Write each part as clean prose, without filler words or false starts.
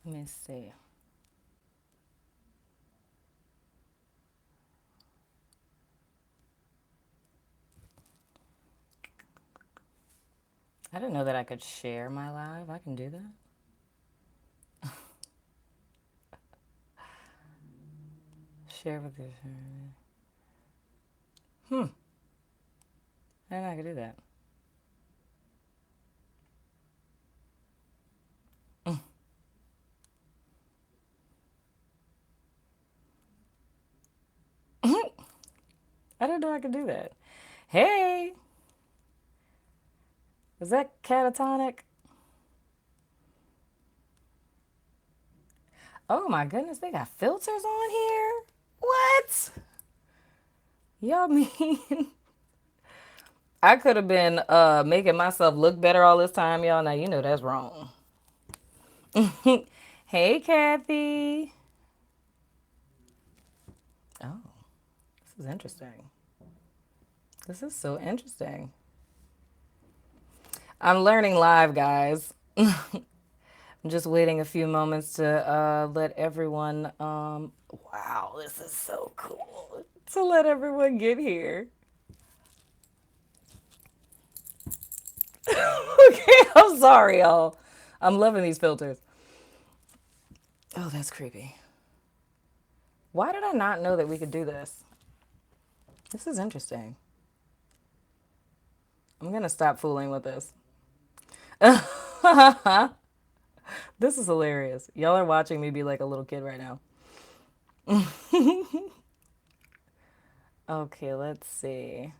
Let me see. I didn't know that I could share my live. I can do that. Share with your. I didn't know I could do that. I didn't know I could do that. Hey, is that catatonic? Oh my goodness, they got filters on here? What? Y'all mean I could have been making myself look better all this time, y'all. Now you know that's wrong. Hey, Kathy. Oh, this is interesting. This is so interesting. I'm learning live, guys. I'm just waiting a few moments to let everyone. Wow, this is so cool. To let everyone get here. Okay, I'm sorry, y'all. I'm loving these filters. Oh, that's creepy. Why did I not know that we could do this? This is interesting. I'm gonna stop fooling with this. This is hilarious. Y'all are watching me be like a little kid right now. Okay, let's see.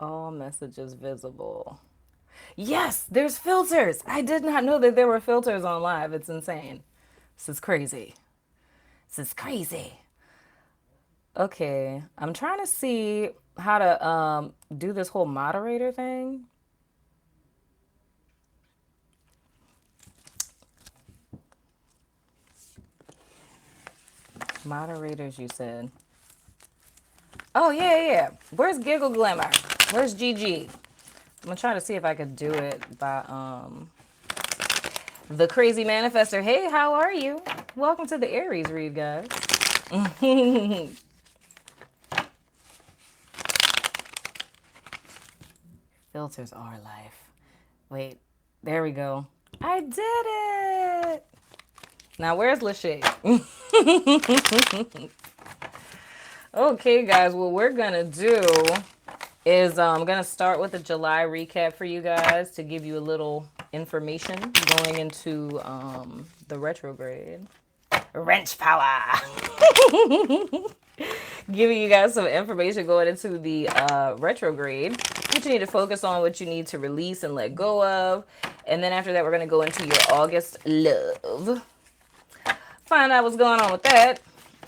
All messages visible. Yes, there's filters. I did not know that there were filters on live. It's insane. This is crazy. This is crazy. Okay, I'm trying to see how to do this whole moderator thing. Moderators, you said. Oh yeah, yeah, yeah. Where's Giggle Glamour? Where's Gigi? I'm gonna try to see if I could do it by the Crazy Manifester. Hey, how are you? Welcome to the Aries read, guys. Filters are life. Wait, there we go. I did it. Now where's Lachey? Okay, guys. What we're gonna do is I'm gonna start with a July recap for you guys to give you a little information going into the retrograde. Wrench power. Giving you guys some information going into the retrograde. What you need to focus on, what you need to release and let go of. And then after that, we're going to go into your August love. Find out what's going on with that.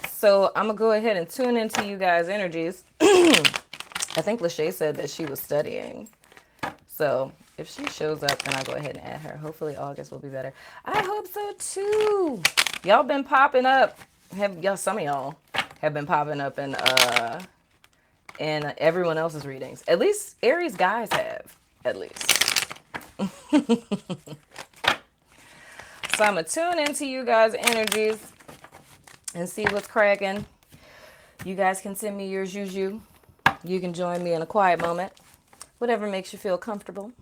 So I'm going to go ahead and tune into you guys' energies. I think Lachey said that she was studying. So if she shows up, then I'll go ahead and add her. Hopefully August will be better. I hope so too. Y'all been popping up. Have y'all? Some of y'all have been popping up in everyone else's readings. At least Aries guys have. At least. So I'm gonna tune into you guys' energies and see what's cracking. You guys can send me your juju. You can join me in a quiet moment. Whatever makes you feel comfortable.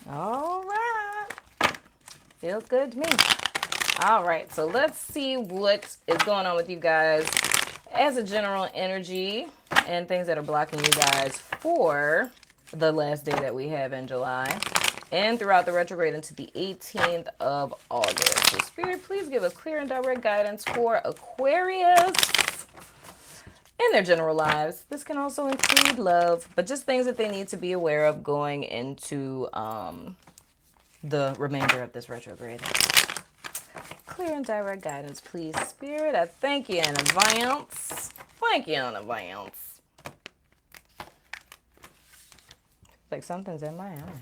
All right. Feels good to me. All right. So let's see what is going on with you guys as a general energy and things that are blocking you guys for the last day that we have in July and throughout the retrograde into the 18th of August. So Spirit, please give us clear and direct guidance for Aquarius in their general lives. This can also include love, but just things that they need to be aware of going into the remainder of this retrograde. Clear and direct guidance, please, Spirit. I thank you in advance. Thank you in advance. Like something's in my eye.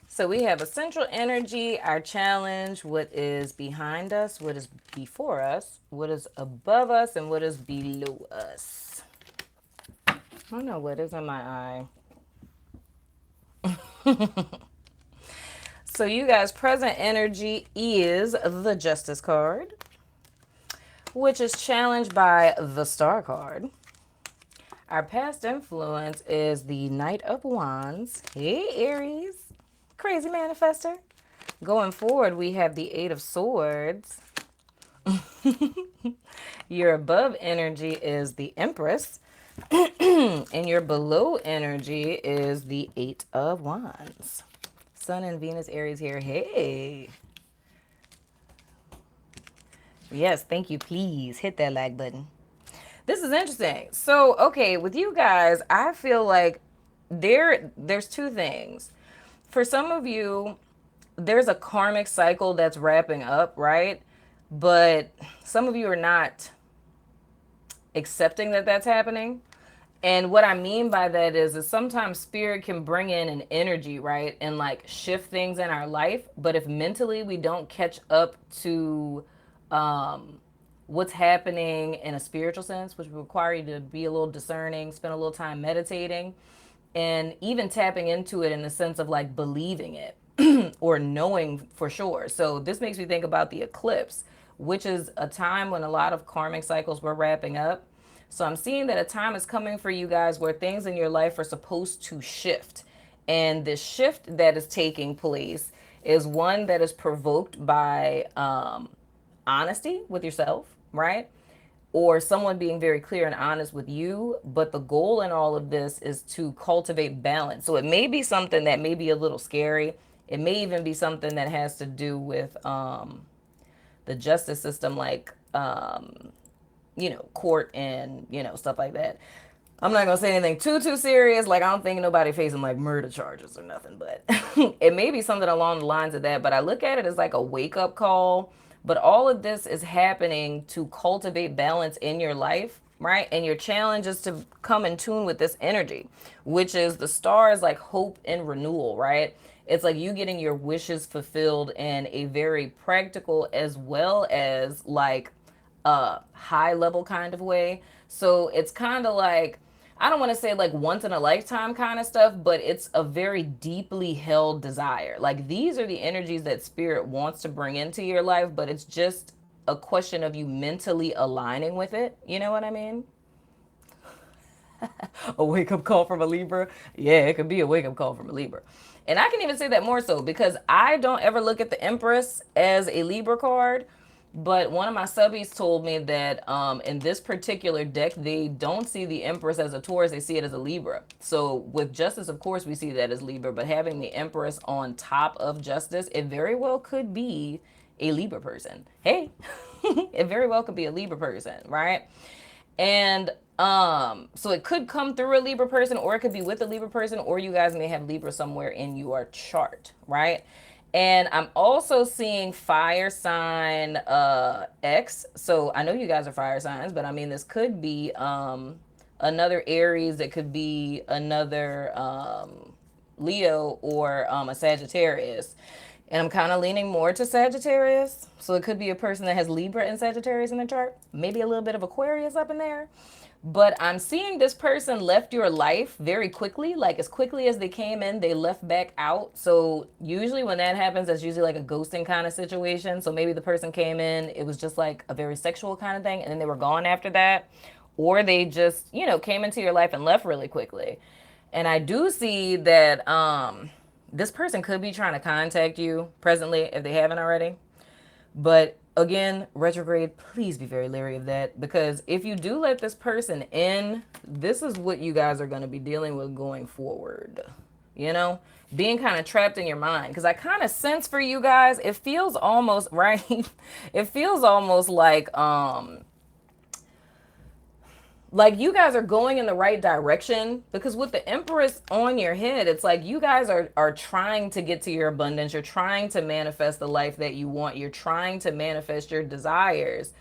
So we have a central energy, our challenge, what is behind us, what is before us, what is above us, and what is below us. I don't know what is in my eye. So you guys, present energy is the Justice card, which is challenged by the Star card. Our past influence is the Knight of Wands. Hey, Aries. Crazy manifester. Going forward, we have the Eight of Swords. Your above energy is the Empress. And your below energy is the Eight of Wands. Sun and Venus, Aries here. Hey. Yes, thank you. Please hit that like button. This is interesting. So, okay, with you guys, I feel like there's two things. For some of you, there's a karmic cycle that's wrapping up, right? But some of you are not accepting that that's happening. And what I mean by that is sometimes spirit can bring in an energy, right? And like shift things in our life. But if mentally we don't catch up to what's happening in a spiritual sense, which will require you to be a little discerning, spend a little time meditating, and even tapping into it in the sense of like believing it or knowing for sure. So this makes me think about the eclipse, which is a time when a lot of karmic cycles were wrapping up. So I'm seeing that a time is coming for you guys where things in your life are supposed to shift. And the shift that is taking place is one that is provoked by honesty with yourself, right? Or someone being very clear and honest with you. But the goal in all of this is to cultivate balance. So it may be something that may be a little scary. It may even be something that has to do with the justice system, like, court and, stuff like that. I'm not gonna say anything too serious. Like, I don't think nobody facing like murder charges or nothing, but it may be something along the lines of that. But I look at it as like a wake up call. But all of this is happening to cultivate balance in your life, right? And your challenge is to come in tune with this energy, which is the stars, like hope and renewal, right? It's like you getting your wishes fulfilled in a very practical as well as like a high level kind of way. So it's kind of like, I don't want to say like once in a lifetime kind of stuff, but it's a very deeply held desire. Like these are the energies that spirit wants to bring into your life, but it's just a question of you mentally aligning with it. You know what I mean? A wake up call from a Libra. Yeah, it could be a wake up call from a Libra. And I can even say that more so because I don't ever look at the Empress as a Libra card. But one of my subbies told me that in this particular deck, they don't see the Empress as a Taurus, they see it as a Libra. So with Justice, of course, we see that as Libra, but having the Empress on top of Justice, it very well could be a Libra person. Hey, it very well could be a Libra person, right? And so it could come through a Libra person, or it could be with a Libra person, or you guys may have Libra somewhere in your chart, right? And I'm also seeing fire sign X. So I know you guys are fire signs, but I mean this could be another Aries, it could be another Leo, or a Sagittarius. And I'm kind of leaning more to Sagittarius. So it could be a person that has Libra and Sagittarius in their chart. Maybe a little bit of Aquarius up in there. But I'm seeing this person left your life very quickly. Like as quickly as they came in, they left back out. So usually when that happens, that's usually like a ghosting kind of situation. So maybe the person came in, it was just like a very sexual kind of thing, and then they were gone after that. Or they just, came into your life and left really quickly. And I do see that this person could be trying to contact you presently if they haven't already. But again, retrograde, please be very leery of that, because if you do let this person in, this is what you guys are going to be dealing with going forward. Being kind of trapped in your mind. Because I kind of sense for you guys, it feels almost right. It feels almost like you guys are going in the right direction, because with the Empress on your head, it's like you guys are trying to get to your abundance. You're trying to manifest the life that you want. You're trying to manifest your desires,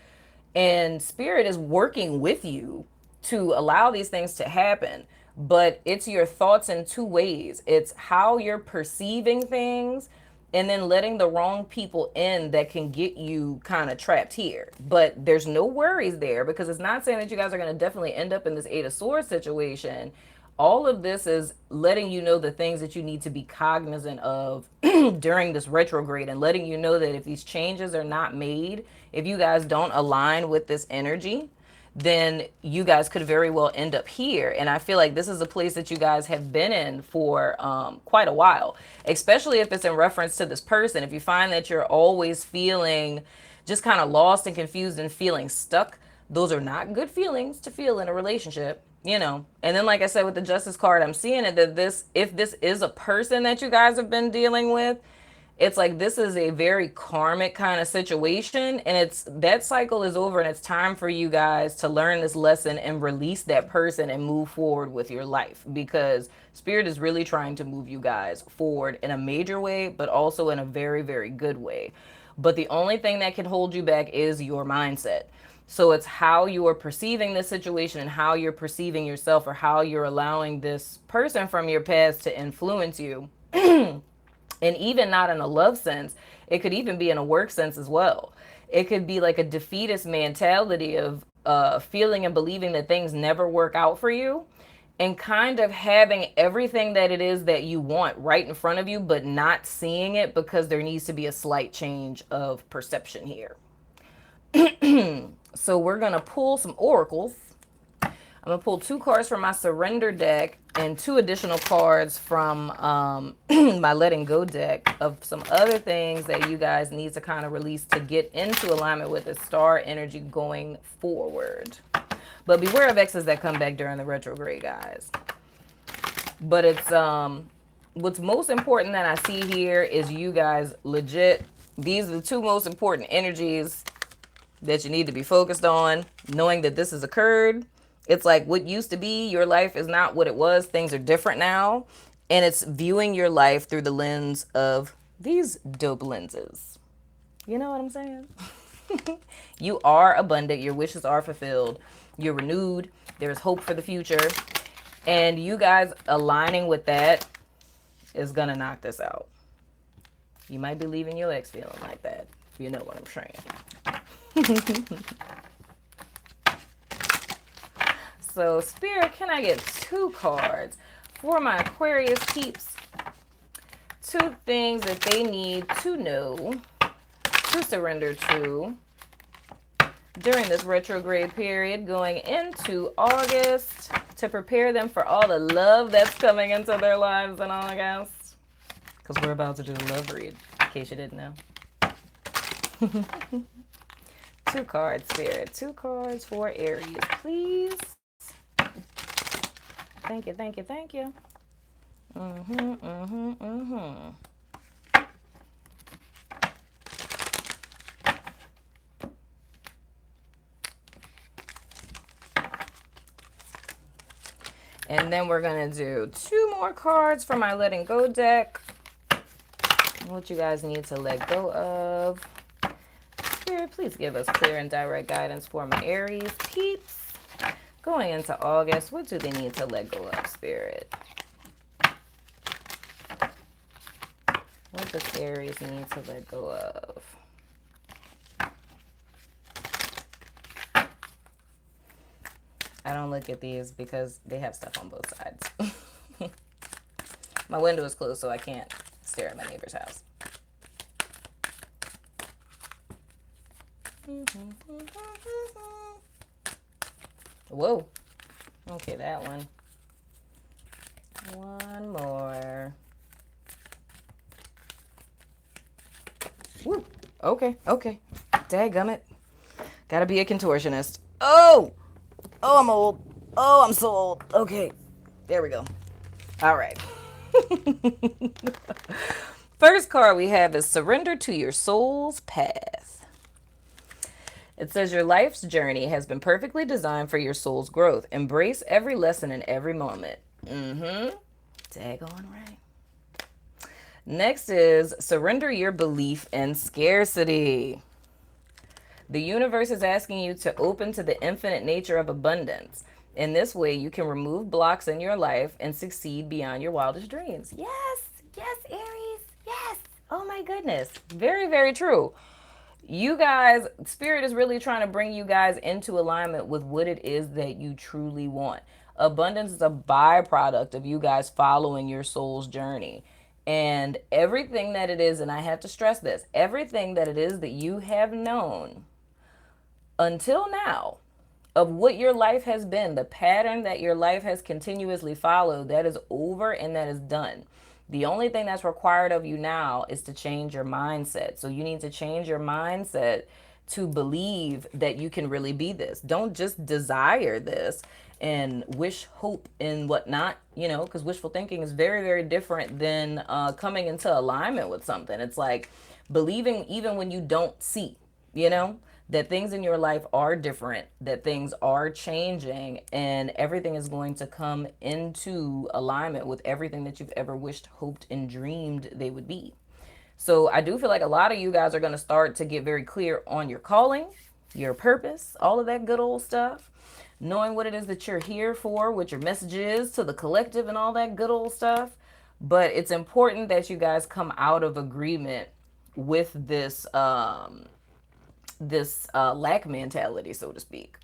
and spirit is working with you to allow these things to happen. but it's your thoughts in two ways. It's how you're perceiving things and then letting the wrong people in that can get you kind of trapped here. But there's no worries there, because it's not saying that you guys are going to definitely end up in this Eight of Swords situation. All of this is letting you know the things that you need to be cognizant of during this retrograde, and letting you know that if these changes are not made, if you guys don't align with this energy, then you guys could very well end up here. And I feel like this is a place that you guys have been in for quite a while, especially if it's in reference to this person. If you find that you're always feeling just kind of lost and confused and feeling stuck, those are not good feelings to feel in a relationship, you know. And then, like I said, with the Justice card, I'm seeing it that this, if this is a person that you guys have been dealing with, it's like this is a very karmic kind of situation, and it's that cycle is over, and it's time for you guys to learn this lesson and release that person and move forward with your life, because spirit is really trying to move you guys forward in a major way, but also in a very, very good way. But the only thing that can hold you back is your mindset. So it's how you are perceiving this situation and how you're perceiving yourself, or how you're allowing this person from your past to influence you. And even not in a love sense, it could even be in a work sense as well. It could be like a defeatist mentality of feeling and believing that things never work out for you, and kind of having everything that it is that you want right in front of you, but not seeing it because there needs to be a slight change of perception here. So we're going to pull some oracles. I'm going to pull 2 cards from my surrender deck and 2 additional cards from my letting go deck of some other things that you guys need to kind of release to get into alignment with the star energy going forward. But beware of exes that come back during the retrograde, guys. But it's what's most important that I see here is you guys legit, these are the 2 most important energies that you need to be focused on, knowing that this has occurred. It's like what used to be your life is not what it was. Things are different now. And it's viewing your life through the lens of these dope lenses. You know what I'm saying? You are abundant. Your wishes are fulfilled. You're renewed. There's hope for the future. And you guys aligning with that is going to knock this out. You might be leaving your ex feeling like that. You know what I'm saying. So, Spirit, can I get 2 cards for my Aquarius peeps? 2 things that they need to know, to surrender to during this retrograde period going into August, to prepare them for all the love that's coming into their lives in August. Because we're about to do a love read, in case you didn't know. 2 cards, Spirit. 2 cards for Aries, please. Thank you, thank you, thank you. And then we're going to do 2 more cards for my letting go deck. What you guys need to let go of. Spirit, please give us clear and direct guidance for my Aries peeps. Going into August, what do they need to let go of, Spirit? What does Aries need to let go of? I don't look at these because they have stuff on both sides. My window is closed, so I can't stare at my neighbor's house. Whoa. Okay, that one. One more. Woo. Okay, okay. Dadgummit. Gotta be a contortionist. Oh! Oh, I'm old. Oh, I'm so old. Okay. There we go. All right. First card we have is Surrender to Your Soul's Path. It says your life's journey has been perfectly designed for your soul's growth. Embrace every lesson in every moment. Daggone right. Next is surrender your belief in scarcity. The universe is asking you to open to the infinite nature of abundance. In this way, you can remove blocks in your life and succeed beyond your wildest dreams. Yes, yes, Aries, yes. Oh my goodness. Very, very true. You guys, Spirit is really trying to bring you guys into alignment with what it is that you truly want. Abundance is a byproduct of you guys following your soul's journey. And everything that it is, and I have to stress this, everything that it is that you have known until now of what your life has been, the pattern that your life has continuously followed, that is over and that is done. The only thing that's required of you now is to change your mindset. So you need to change your mindset to believe that you can really be this. Don't just desire this and wish, hope, and whatnot, because wishful thinking is very, very different than coming into alignment with something. It's like believing even when you don't see, you know? That things in your life are different, that things are changing, and everything is going to come into alignment with everything that you've ever wished, hoped, and dreamed they would be. So I do feel like a lot of you guys are going to start to get very clear on your calling, your purpose, all of that good old stuff, knowing what it is that you're here for, what your message is to the collective and all that good old stuff. But it's important that you guys come out of agreement with this lack mentality, so to speak.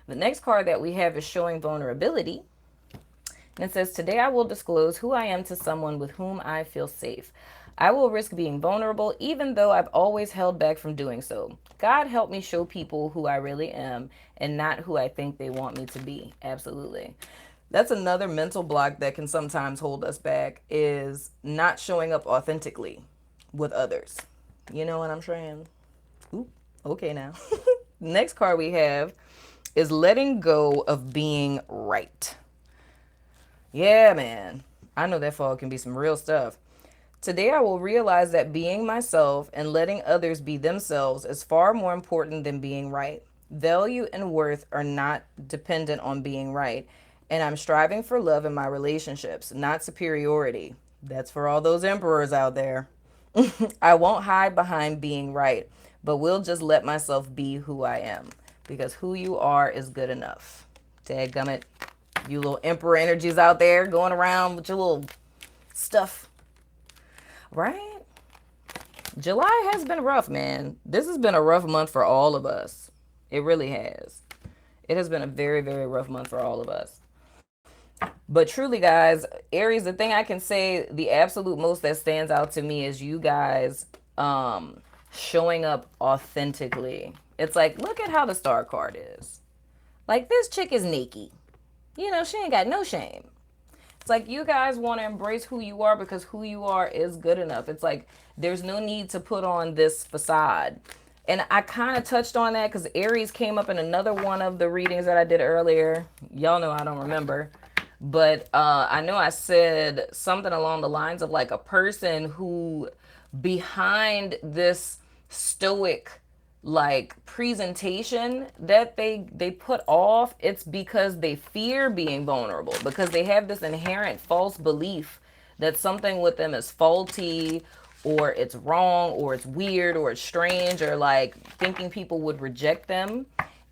The next card that we have is showing vulnerability. And it says, today I will disclose who I am to someone with whom I feel safe. I will risk being vulnerable, even though I've always held back from doing so. God help me show people who I really am and not who I think they want me to be. Absolutely. That's another mental block that can sometimes hold us back, is not showing up authentically with others. You know what I'm saying? Ooh, okay now. Next card we have is letting go of being right. Yeah, man. I know that fall can be some real stuff. Today I will realize that being myself and letting others be themselves is far more important than being right. Value and worth are not dependent on being right. And I'm striving for love in my relationships, not superiority. That's for all those emperors out there. I won't hide behind being right, but will just let myself be who I am, because who you are is good enough. Dadgummit. You little emperor energies out there going around with your little stuff. Right? July has been rough, man. This has been a rough month for all of us. It really has. It has been a very, very rough month for all of us. But truly, guys, Aries, the thing I can say, the absolute most that stands out to me is you guys showing up authentically. It's like, look at how the star card is. Like, this chick is naked. She ain't got no shame. It's like you guys want to embrace who you are because who you are is good enough. It's like there's no need to put on this facade. And I kind of touched on that because Aries came up in another one of the readings that I did earlier. Y'all know I don't remember. But I know I said something along the lines of like a person who behind this stoic like presentation that they put off, it's because they fear being vulnerable, because they have this inherent false belief that something with them is faulty or it's wrong or it's weird or it's strange, or like thinking people would reject them.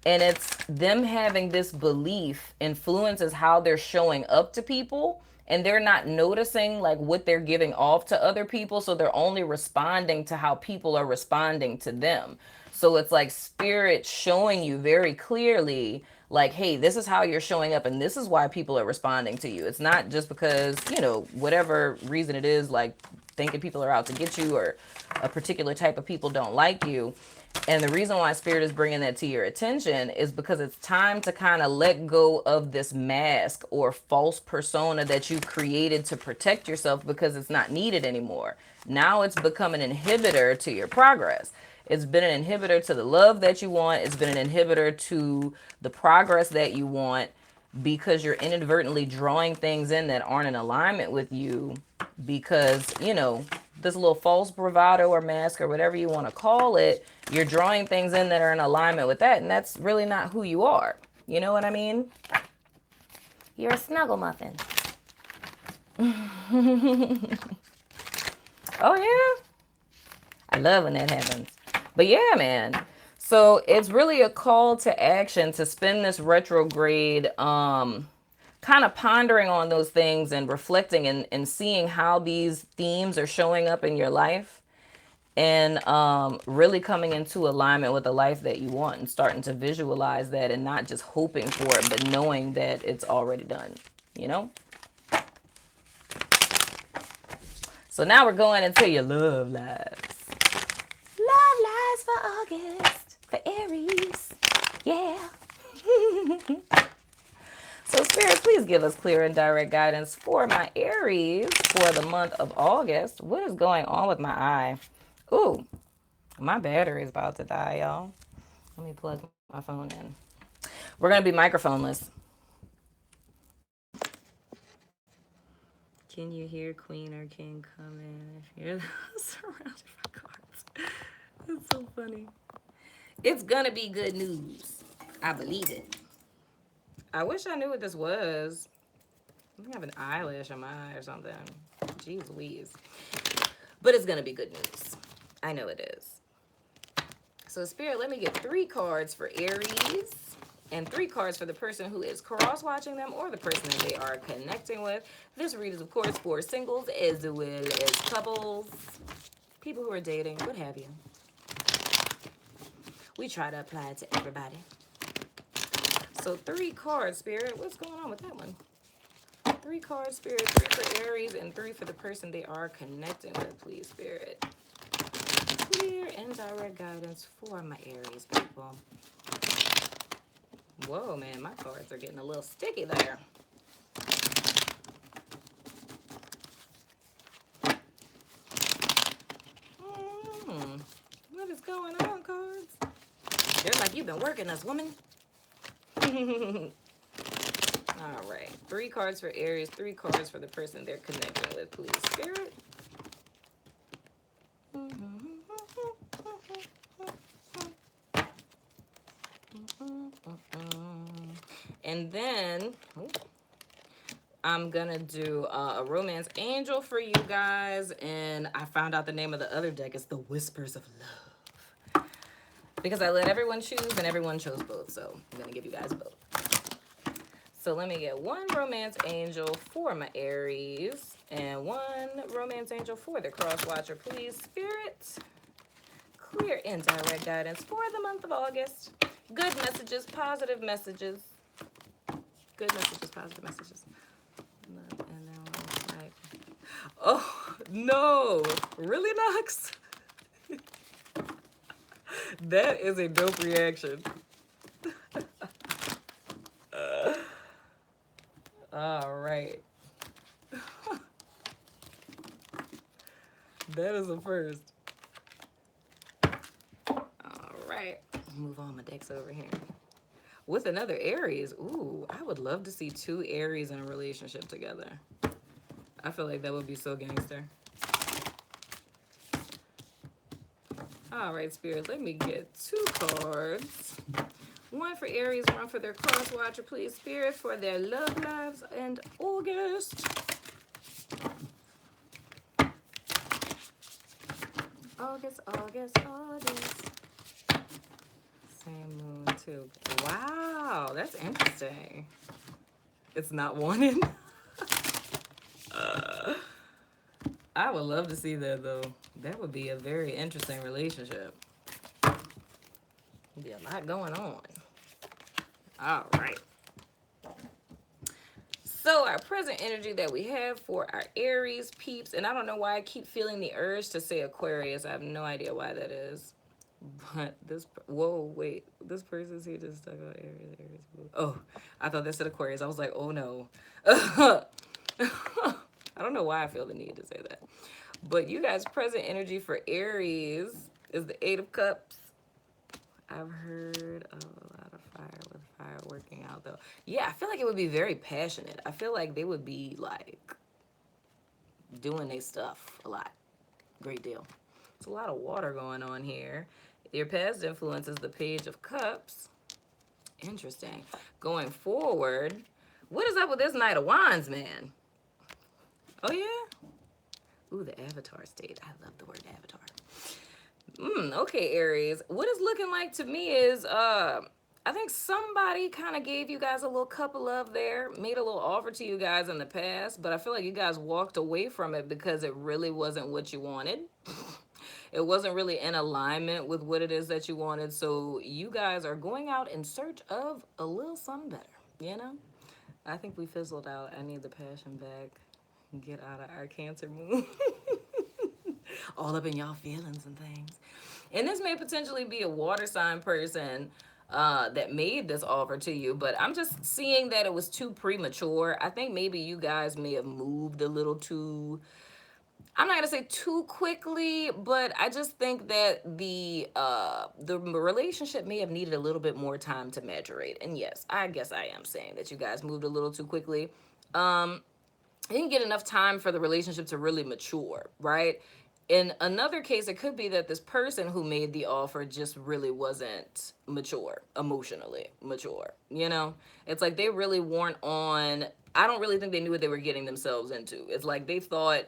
And it's them having this belief influences how they're showing up to people, and they're not noticing like what they're giving off to other people, so they're only responding to how people are responding to them. So it's like spirit showing you very clearly like, hey, this is how you're showing up and this is why people are responding to you. It's not just because, whatever reason it is, like thinking people are out to get you or a particular type of people don't like you. And the reason why spirit is bringing that to your attention is because it's time to kind of let go of this mask or false persona that you created to protect yourself, because it's not needed anymore. Now it's become an inhibitor to your progress. It's been an inhibitor to the love that you want. It's been an inhibitor to the progress that you want, because you're inadvertently drawing things in that aren't in alignment with you, because, this little false bravado or mask or whatever you want to call it, you're drawing things in that are in alignment with that, and that's really not who you are. You know what I mean? You're a snuggle muffin. Oh, yeah? I love when that happens. But yeah, man. So it's really a call to action to spend this retrograde kind of pondering on those things and reflecting and seeing how these themes are showing up in your life, and really coming into alignment with the life that you want and starting to visualize that and not just hoping for it, but knowing that it's already done, you know? So now we're going into your love lives. Love lives for August, for Aries. Yeah. So Spirit, please give us clear and direct guidance for my Aries for the month of August. What is going on with my eye? Ooh, my battery is about to die, y'all. Let me plug my phone in. We're going to be microphoneless. Can you hear Queen or King come in if you're surrounded by cards? It's so funny. It's going to be good news. I believe it. I wish I knew what this was. I have an eyelash on my eye or something. Jeez Louise. But it's going to be good news. I know it is. So Spirit, let me get 3 cards for Aries and 3 cards for the person who is cross-watching them or the person that they are connecting with. This read is, of course, for singles as well as couples, people who are dating, what have you. We try to apply it to everybody. So 3 cards, Spirit. What's going on with that one? 3 cards, Spirit. 3 for Aries and 3 for the person they are connecting with, please, Spirit. Clear and direct guidance for my Aries people. Whoa, man, my cards are getting a little sticky there. What is going on, cards? They're like, you've been working us, woman. All right, 3 cards for Aries, 3 cards for the person they're connecting with, please, Spirit. And then I'm gonna do a romance angel for you guys, and I found out the name of the other deck is the Whispers of Love, because I let everyone choose and everyone chose both, so I'm gonna give you guys both. So let me get 1 romance angel for my Aries and 1 romance angel for the cross watcher, please, Spirit. Clear and direct guidance for the month of August. Good messages, positive messages. Good messages, positive messages. And then like, oh no, really, Knox? That is a dope reaction. All right. That is a first. All right. Move all my decks over here. With another Aries. Ooh, I would love to see 2 Aries in a relationship together. I feel like that would be so gangster. All right, Spirit, let me get 2 cards. 1 for Aries, 1 for their cross watcher, please, Spirit, for their love lives and August. August. Same moon, too. Wow, that's interesting. It's not wanted. I would love to see that, though. That would be a very interesting relationship. There'd be a lot going on. All right. So our present energy that we have for our Aries peeps, and I don't know why I keep feeling the urge to say Aquarius. I have no idea why that is. But this, whoa, wait, this person's here just talk about Aries. Oh, I thought that said Aquarius. I was like, oh no. I don't know why I feel the need to say that. But you guys' present energy for Aries is the 8 of Cups. I've heard of a lot of fire with fire working out, though. Yeah, I feel like it would be very passionate. I feel like they would be, like, doing their stuff a lot. Great deal. There's a lot of water going on here. Your past influence is the Page of Cups. Interesting. Going forward, what is up with this Knight of Wands, man? Oh, yeah? Ooh, the Avatar state. I love the word Avatar. Okay, Aries. What it's looking like to me is I think somebody kind of gave you guys a little cup of love there, made a little offer to you guys in the past, but I feel like you guys walked away from it because it really wasn't what you wanted. It wasn't really in alignment with what it is that you wanted. So you guys are going out in search of a little something better, you know? I think we fizzled out. I need the passion back. Get out of our Cancer moon. All up in y'all feelings and things. And this may potentially be a water sign person that made this offer to you, but I'm just seeing that it was too premature. I think maybe you guys may have moved a little too, I'm not gonna say too quickly, but I just think that the relationship may have needed a little bit more time to maturate. And yes, I guess I am saying that you guys moved a little too quickly. You didn't get enough time for the relationship to really mature, right? In another case, it could be that this person who made the offer just really wasn't mature, emotionally mature. You know, it's like they really weren't on. I don't really think they knew what they were getting themselves into. It's like they thought,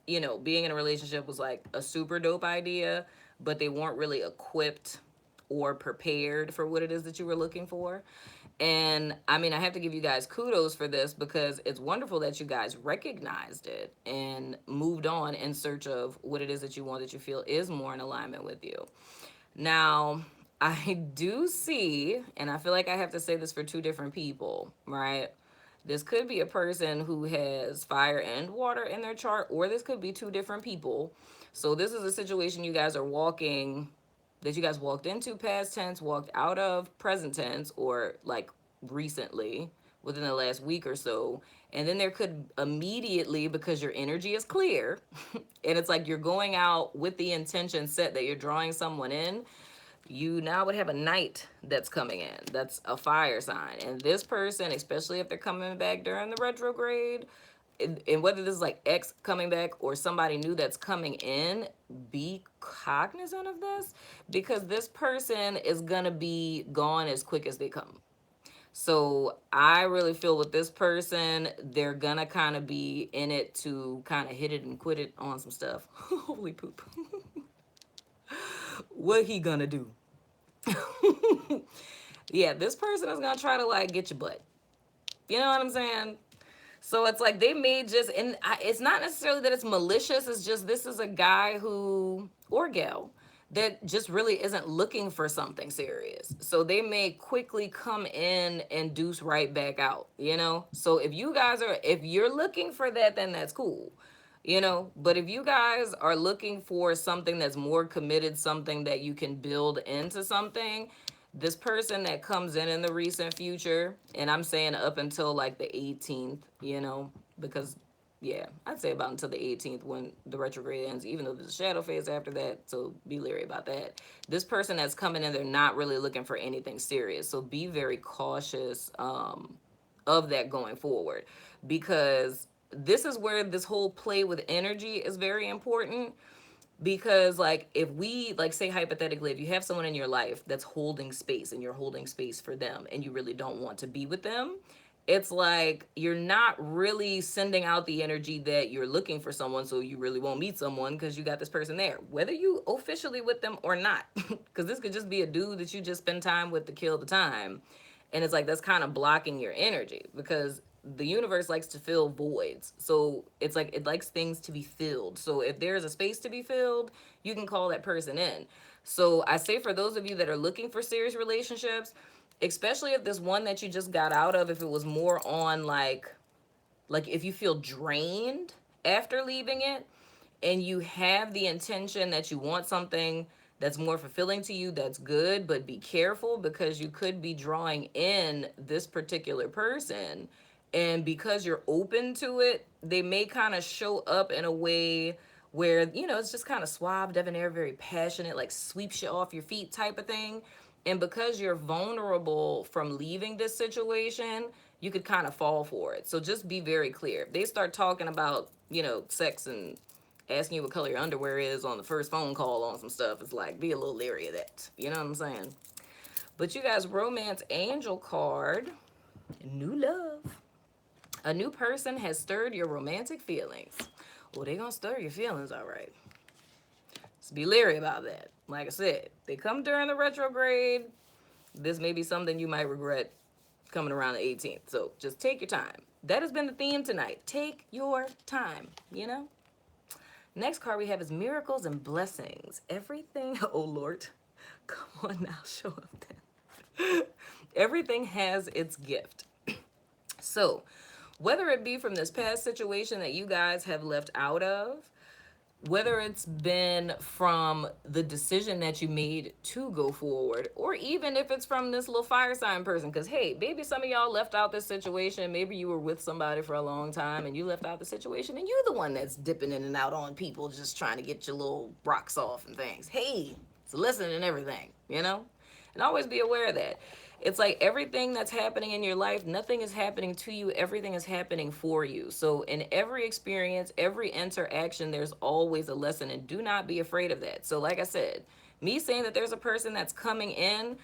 being in a relationship was like a super dope idea, but they weren't really equipped or prepared for what it is that you were looking for. And I mean, I have to give you guys kudos for this because it's wonderful that you guys recognized it and moved on in search of what it is that you want, that you feel is more in alignment with you. Now, I do see, and I feel like I have to say this for two different people, right? This could be a person who has fire and water in their chart, or this could be two different people. So, this is a situation you guys are that you guys walked into past tense, walked out of present tense, or like recently within the last week or so. And then there could immediately, because your energy is clear, and it's like you're going out with the intention set that you're drawing someone in, you now would have a knight that's coming in. That's a fire sign. And this person, especially if they're coming back during the retrograde, and whether this is like X coming back or somebody new that's coming in, be cognizant of this because this person is going to be gone as quick as they come. So I really feel with this person, they're gonna kind of be in it to kind of hit it and quit it on some stuff. Holy poop. What he gonna do? Yeah, this person is gonna try to like get your butt. You know what I'm saying? So it's like they may just, and it's not necessarily that it's malicious. It's just this is a guy who, or gal, that just really isn't looking for something serious. So they may quickly come in and deuce right back out, you know? So if you're looking for that, then that's cool, you know? But if you guys are looking for something that's more committed, something that you can build into something, this person that comes in the recent future, and I'm saying up until like the 18th, you know, because yeah, I'd say about until the 18th when the retrograde ends, even though there's a shadow phase after that, so be leery about that. This person that's coming in, they're not really looking for anything serious, so be very cautious of that going forward, because this is where this whole play with energy is very important. Because like if we like say hypothetically, if you have someone in your life that's holding space and you're holding space for them and you really don't want to be with them, it's like you're not really sending out the energy that you're looking for someone, so you really won't meet someone because you got this person there, whether you officially with them or not. Because this could just be a dude that you just spend time with to kill the time, and it's like that's kind of blocking your energy because the universe likes to fill voids. So it's like it likes things to be filled. So if there's a space to be filled, you can call that person in. So I say for those of you that are looking for serious relationships, especially if this one that you just got out of, if it was more on like if you feel drained after leaving it, and you have the intention that you want something that's more fulfilling to you, that's good, but be careful because you could be drawing in this particular person. And because you're open to it, they may kind of show up in a way where, it's just kind of suave, debonair, very passionate, like sweeps you off your feet type of thing. And because you're vulnerable from leaving this situation, you could kind of fall for it. So just be very clear. If they start talking about, sex and asking you what color your underwear is on the first phone call on some stuff, it's like be a little leery of that. You know what I'm saying? But you guys, romance angel card, new love. A new person has stirred your romantic feelings. Well, they gonna stir your feelings, all right. So be leery about that. Like I said, they come during the retrograde. This may be something you might regret coming around the 18th. So just take your time. That has been the theme tonight. Take your time, you know? Next card we have is miracles and blessings. Everything, oh Lord, come on now, show up then. Everything has its gift. So, whether it be from this past situation that you guys have left out of, whether it's been from the decision that you made to go forward, or even if it's from this little fire sign person, because hey, maybe some of y'all left out this situation. Maybe you were with somebody for a long time and you left out the situation and you're the one that's dipping in and out on people just trying to get your little rocks off and things. Hey, it's a lesson in everything, you know? And always be aware of that. It's like everything that's happening in your life, nothing is happening to you, everything is happening for you. So in every experience, every interaction, there's always a lesson, and do not be afraid of that. So like I said, me saying that there's a person that's coming in,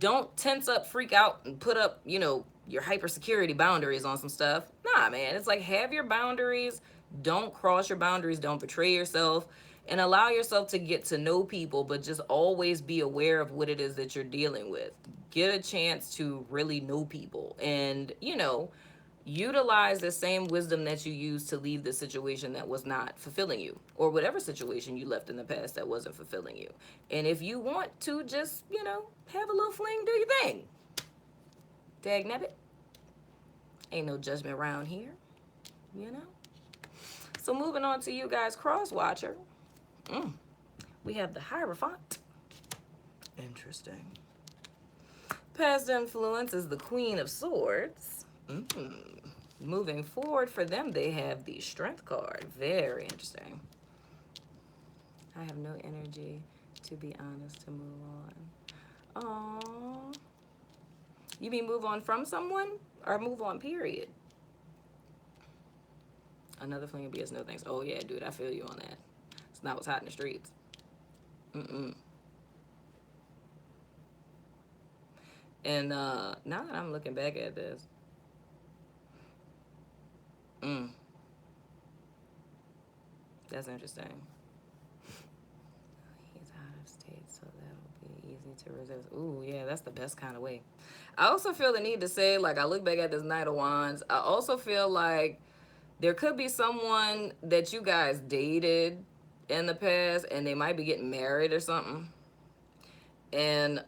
don't tense up, freak out, and put up, you know, your hyper security boundaries on some stuff. Nah, man, it's like have your boundaries. Don't cross your boundaries. Don't betray yourself, and allow yourself to get to know people, but just always be aware of what it is that you're dealing with. Get a chance to really know people, and, you know, utilize the same wisdom that you used to leave the situation that was not fulfilling you, or whatever situation you left in the past that wasn't fulfilling you. And if you want to just, you know, have a little fling, do your thing. Dag nabbit. Ain't no judgment around here, you know? So moving on to you guys, cross watcher. We have the Hierophant. Interesting. Past influence is the Queen of Swords. Moving forward for them, they have the Strength card. Very interesting. I have no energy, to be honest, to move on. Aww. You mean move on from someone? Or move on, period? Another fling of BS, no thanks. Oh yeah, dude, I feel you on that. It's not what's hot in the streets. And now that I'm looking back at this, that's interesting. He's out of state, so that'll be easy to resist. Ooh, yeah, that's the best kind of way. I also feel the need to say, like, I look back at this Knight of Wands, I also feel like there could be someone that you guys dated in the past and they might be getting married or something. And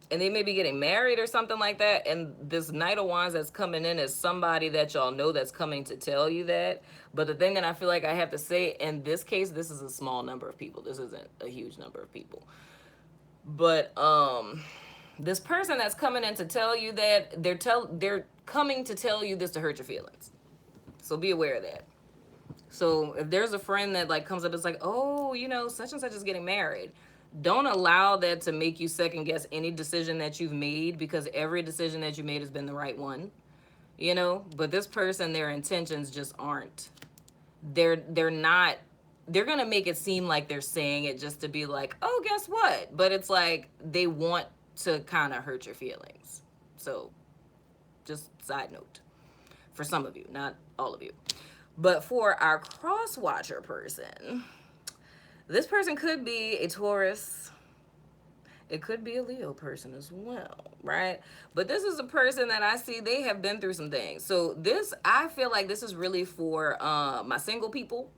they may be getting married or something like that, and this Knight of Wands that's coming in is somebody that y'all know that's coming to tell you that. But the thing that I feel like I have to say, in this case, this is a small number of people. This isn't a huge number of people. But this person that's coming in to tell you that, they're coming to tell you this to hurt your feelings. So be aware of that. So if there's a friend that like comes up, it's like, oh, you know, such and such is getting married. Don't allow that to make you second guess any decision that you've made, because every decision that you made has been the right one, you know. But this person, their intentions just aren't. They're not. They're gonna make it seem like they're saying it just to be like, oh, guess what? But it's like they want to kind of hurt your feelings. So, just side note for some of you, not all of you. But for our cross watcher person, this person could be a Taurus. It could be a Leo person as well, right? But this is a person that I see, they have been through some things. So this, I feel like this is really for my single people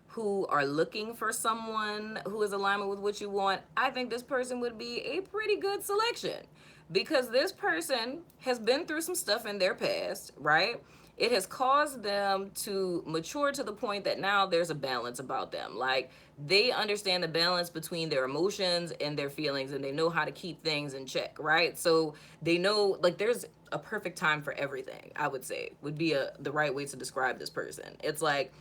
who are looking for someone who is alignment with what you want. I think this person would be a pretty good selection, because this person has been through some stuff in their past, right? It has caused them to mature to the point that now there's a balance about them. Like, they understand the balance between their emotions and their feelings, and they know how to keep things in check, right? So they know, like, there's a perfect time for everything, I would say, would be the right way to describe this person. It's like,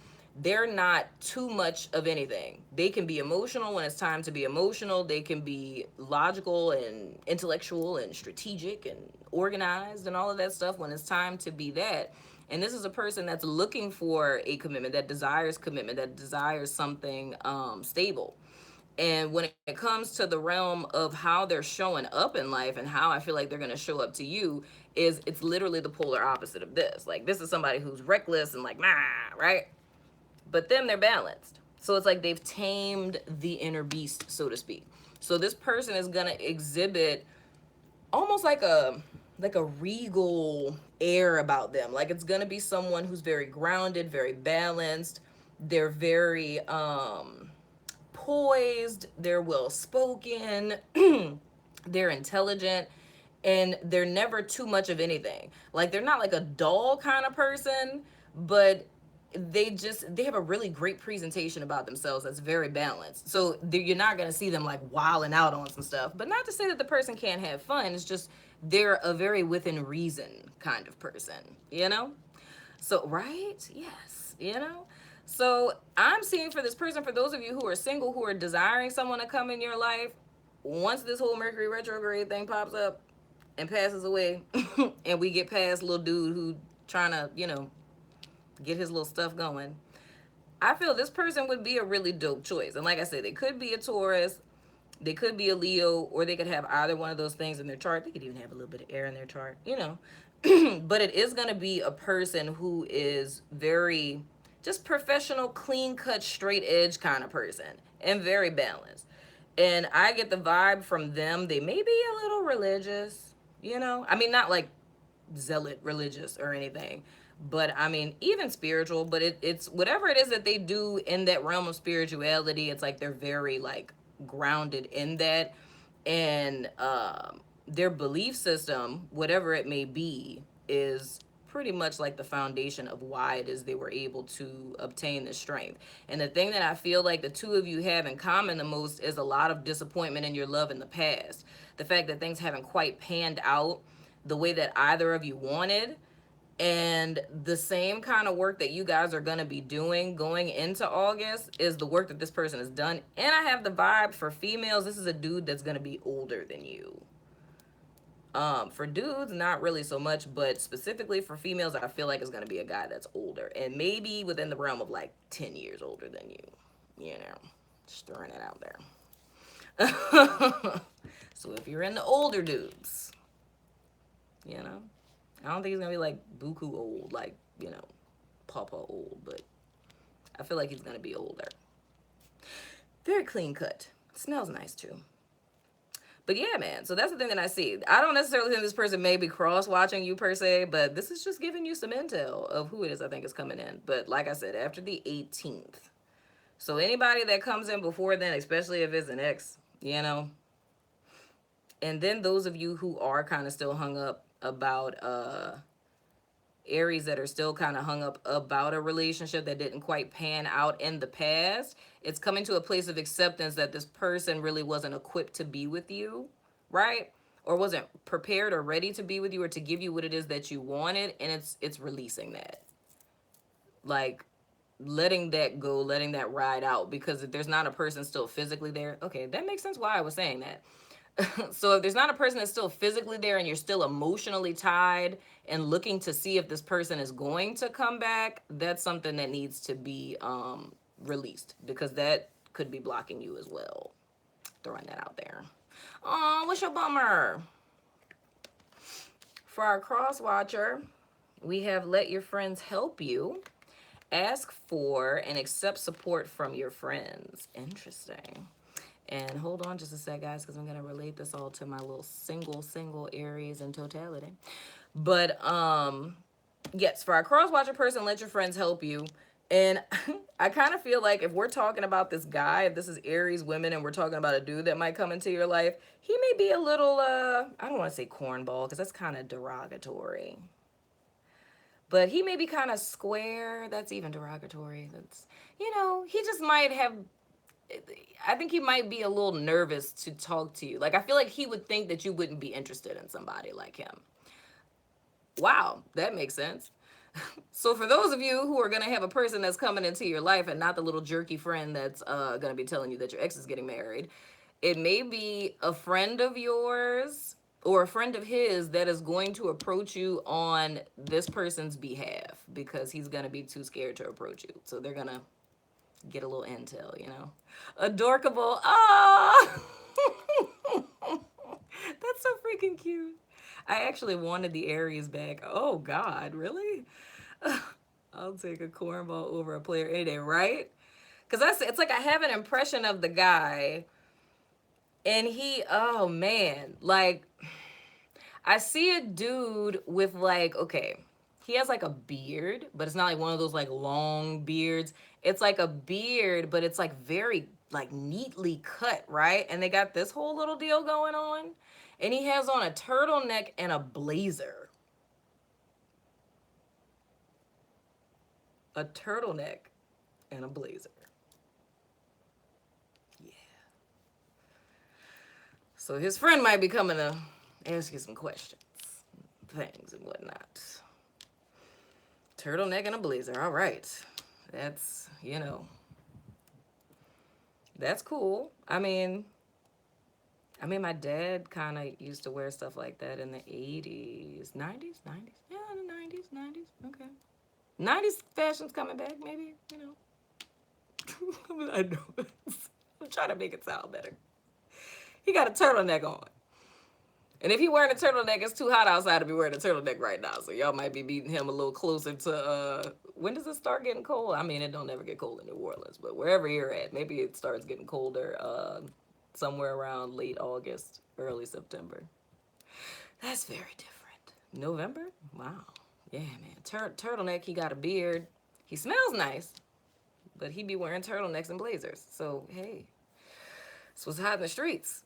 they're not too much of anything. They can be emotional when it's time to be emotional. They can be logical and intellectual and strategic and organized and all of that stuff when it's time to be that. And this is a person that's looking for a commitment, that desires something stable. And when it comes to the realm of how they're showing up in life and how I feel like they're going to show up to you, is it's literally the polar opposite of this. Like, this is somebody who's reckless and like, nah, right? But then they're balanced. So it's like they've tamed the inner beast, so to speak. So this person is gonna exhibit almost like a regal air about them. Like it's gonna be someone who's very grounded, very balanced. They're very poised. They're well spoken. They're intelligent, and they're never too much of anything. Like they're not like a dull kind of person, but they have a really great presentation about themselves that's very balanced. So you're not going to see them like wilding out on some stuff, but not to say that the person can't have fun. It's just they're a very within reason kind of person, you know. So right, yes, you know. So I'm seeing for this person, for those of you who are single, who are desiring someone to come in your life, once this whole Mercury retrograde thing pops up and passes away, and we get past little dude who trying to, you know, get his little stuff going, I feel this person would be a really dope choice. And like I said, they could be a Taurus, they could be a Leo, or they could have either one of those things in their chart. They could even have a little bit of air in their chart, you know. But it is going to be a person who is very just professional, clean cut, straight edge kind of person, and very balanced. And I get the vibe from them, they may be a little religious, you know. I mean, not like zealot religious or anything, but I mean even spiritual. But it's whatever it is that they do in that realm of spirituality, it's like they're very like grounded in that. And their belief system, whatever it may be, is pretty much like the foundation of why it is they were able to obtain this strength. And the thing that I feel like the two of you have in common the most is a lot of disappointment in your love in the past. The fact that things haven't quite panned out the way that either of you wanted. And the same kind of work that you guys are going to be doing going into August is the work that this person has done. And I have the vibe for females, this is a dude that's going to be older than you. For dudes, not really so much, but specifically for females, I feel like it's going to be a guy that's older, and maybe within the realm of like 10 years older than you. You know, just throwing it out there. So if you're into older dudes, you know, I don't think he's gonna be like buku old, like, you know, papa old, but I feel like he's gonna be older. Very clean cut. Smells nice too. But yeah, man, so that's the thing that I see. I don't necessarily think this person may be cross-watching you per se, but this is just giving you some intel of who it is I think is coming in. But like I said, after the 18th. So anybody that comes in before then, especially if it's an ex, you know. And then those of you who are kind of still hung up about Aries, that are still kind of hung up about a relationship that didn't quite pan out in the past, it's coming to a place of acceptance that this person really wasn't equipped to be with you, right? Or wasn't prepared or ready to be with you or to give you what it is that you wanted, and it's releasing that. Like letting that go, letting that ride out, because if there's not a person still physically there, okay, that makes sense why I was saying that. So if there's not a person that's still physically there and you're still emotionally tied and looking to see if this person is going to come back, that's something that needs to be released, because that could be blocking you as well. Throwing that out there. Oh, what's your bummer? For our cross watcher, we have let your friends help you. Ask for and accept support from your friends. Interesting. And hold on just a sec, guys, because I'm going to relate this all to my little single Aries in totality. But, yes, for our cross-watcher person, let your friends help you. And I kind of feel like if we're talking about this guy, if this is Aries women and we're talking about a dude that might come into your life, he may be a little, I don't want to say cornball because that's kind of derogatory. But he may be kind of square. That's even derogatory. That's, you know, he just might have, I think he might be a little nervous to talk to you. Like, I feel like he would think that you wouldn't be interested in somebody like him. Wow, that makes sense. So for those of you who are going to have a person that's coming into your life and not the little jerky friend that's going to be telling you that your ex is getting married, it may be a friend of yours or a friend of his that is going to approach you on this person's behalf because he's going to be too scared to approach you. So they're going to get a little intel, you know. Adorkable. Ah! That's so freaking cute. I actually wanted the Aries back. Oh, God, really? I'll take a cornball over a player any day, right? Because it's like I have an impression of the guy, and oh man, like I see a dude with like, okay, he has like a beard, but it's not like one of those like long beards. It's like a beard, but it's like very like neatly cut, right? And they got this whole little deal going on. And he has on a turtleneck and a blazer. A turtleneck and a blazer. Yeah. So his friend might be coming to ask you some questions, things and whatnot. Turtleneck and a blazer. All right. That's, that's cool. I mean, my dad kind of used to wear stuff like that in the 80s, 90s, 90s. Yeah, the 90s, 90s. Okay. 90s fashion's coming back, maybe, I know. I'm trying to make it sound better. He got a turtleneck on. And if he wearing a turtleneck, it's too hot outside to be wearing a turtleneck right now. So y'all might be beating him a little closer to when does it start getting cold? I mean, it don't ever get cold in New Orleans, but wherever you're at, maybe it starts getting colder somewhere around late August, early September. That's very different. November? Wow. Yeah, man. Turtleneck, he got a beard. He smells nice, but he be wearing turtlenecks and blazers. So, hey, this was hot in the streets.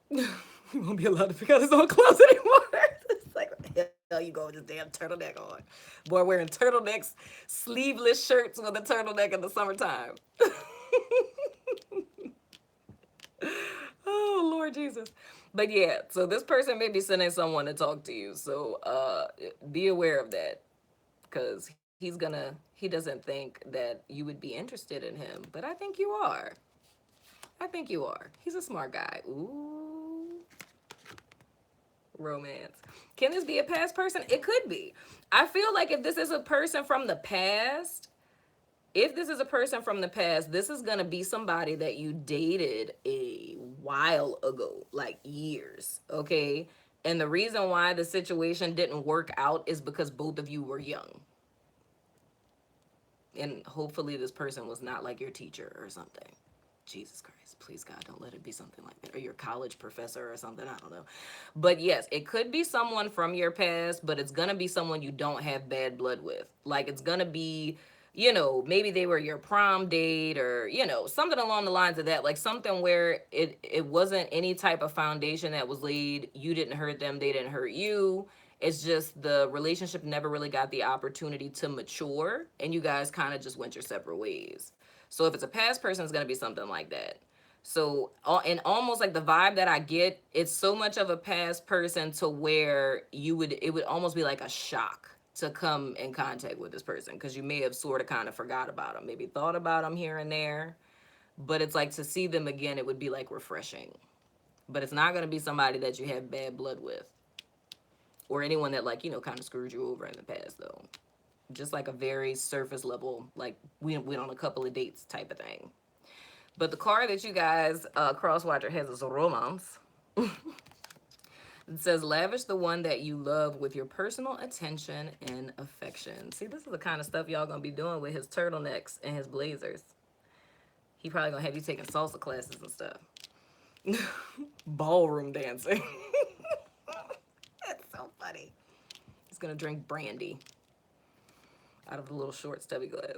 He won't be allowed to pick out his own clothes anymore. It's like, what the hell you go with this damn turtleneck on? Boy, wearing turtlenecks, sleeveless shirts with a turtleneck in the summertime. Oh, Lord Jesus. But yeah, so this person may be sending someone to talk to you. So be aware of that, because he doesn't think that you would be interested in him. But I think you are. I think you are. He's a smart guy. Ooh. Romance. Can this be a past person? It could be. I feel like if this is a person from the past, this is going to be somebody that you dated a while ago, like years, okay? And the reason why the situation didn't work out is because both of you were young. And hopefully this person was not like your teacher or something. Jesus Christ, please God, don't let it be something like that. Or your college professor or something, I don't know. But yes, it could be someone from your past, but it's gonna be someone you don't have bad blood with. Like it's gonna be, maybe they were your prom date, or, something along the lines of that. Like something where it wasn't any type of foundation that was laid. You didn't hurt them, they didn't hurt you. It's just the relationship never really got the opportunity to mature, and you guys kind of just went your separate ways. So if it's a past person, it's going to be something like that. So, and almost like the vibe that I get, it's so much of a past person to where it would almost be like a shock to come in contact with this person, because you may have sort of kind of forgot about them, maybe thought about them here and there, but it's like to see them again, it would be like refreshing. But it's not going to be somebody that you have bad blood with, or anyone that like, kind of screwed you over in the past though. Just like a very surface level, like we went on a couple of dates type of thing. But the card that you guys, Crosswatcher, has is a romance. It says, lavish the one that you love with your personal attention and affection. See, this is the kind of stuff y'all gonna be doing with his turtlenecks and his blazers. He probably gonna have you taking salsa classes and stuff. Ballroom dancing. That's so funny. He's gonna drink brandy out of the little short stubby glass.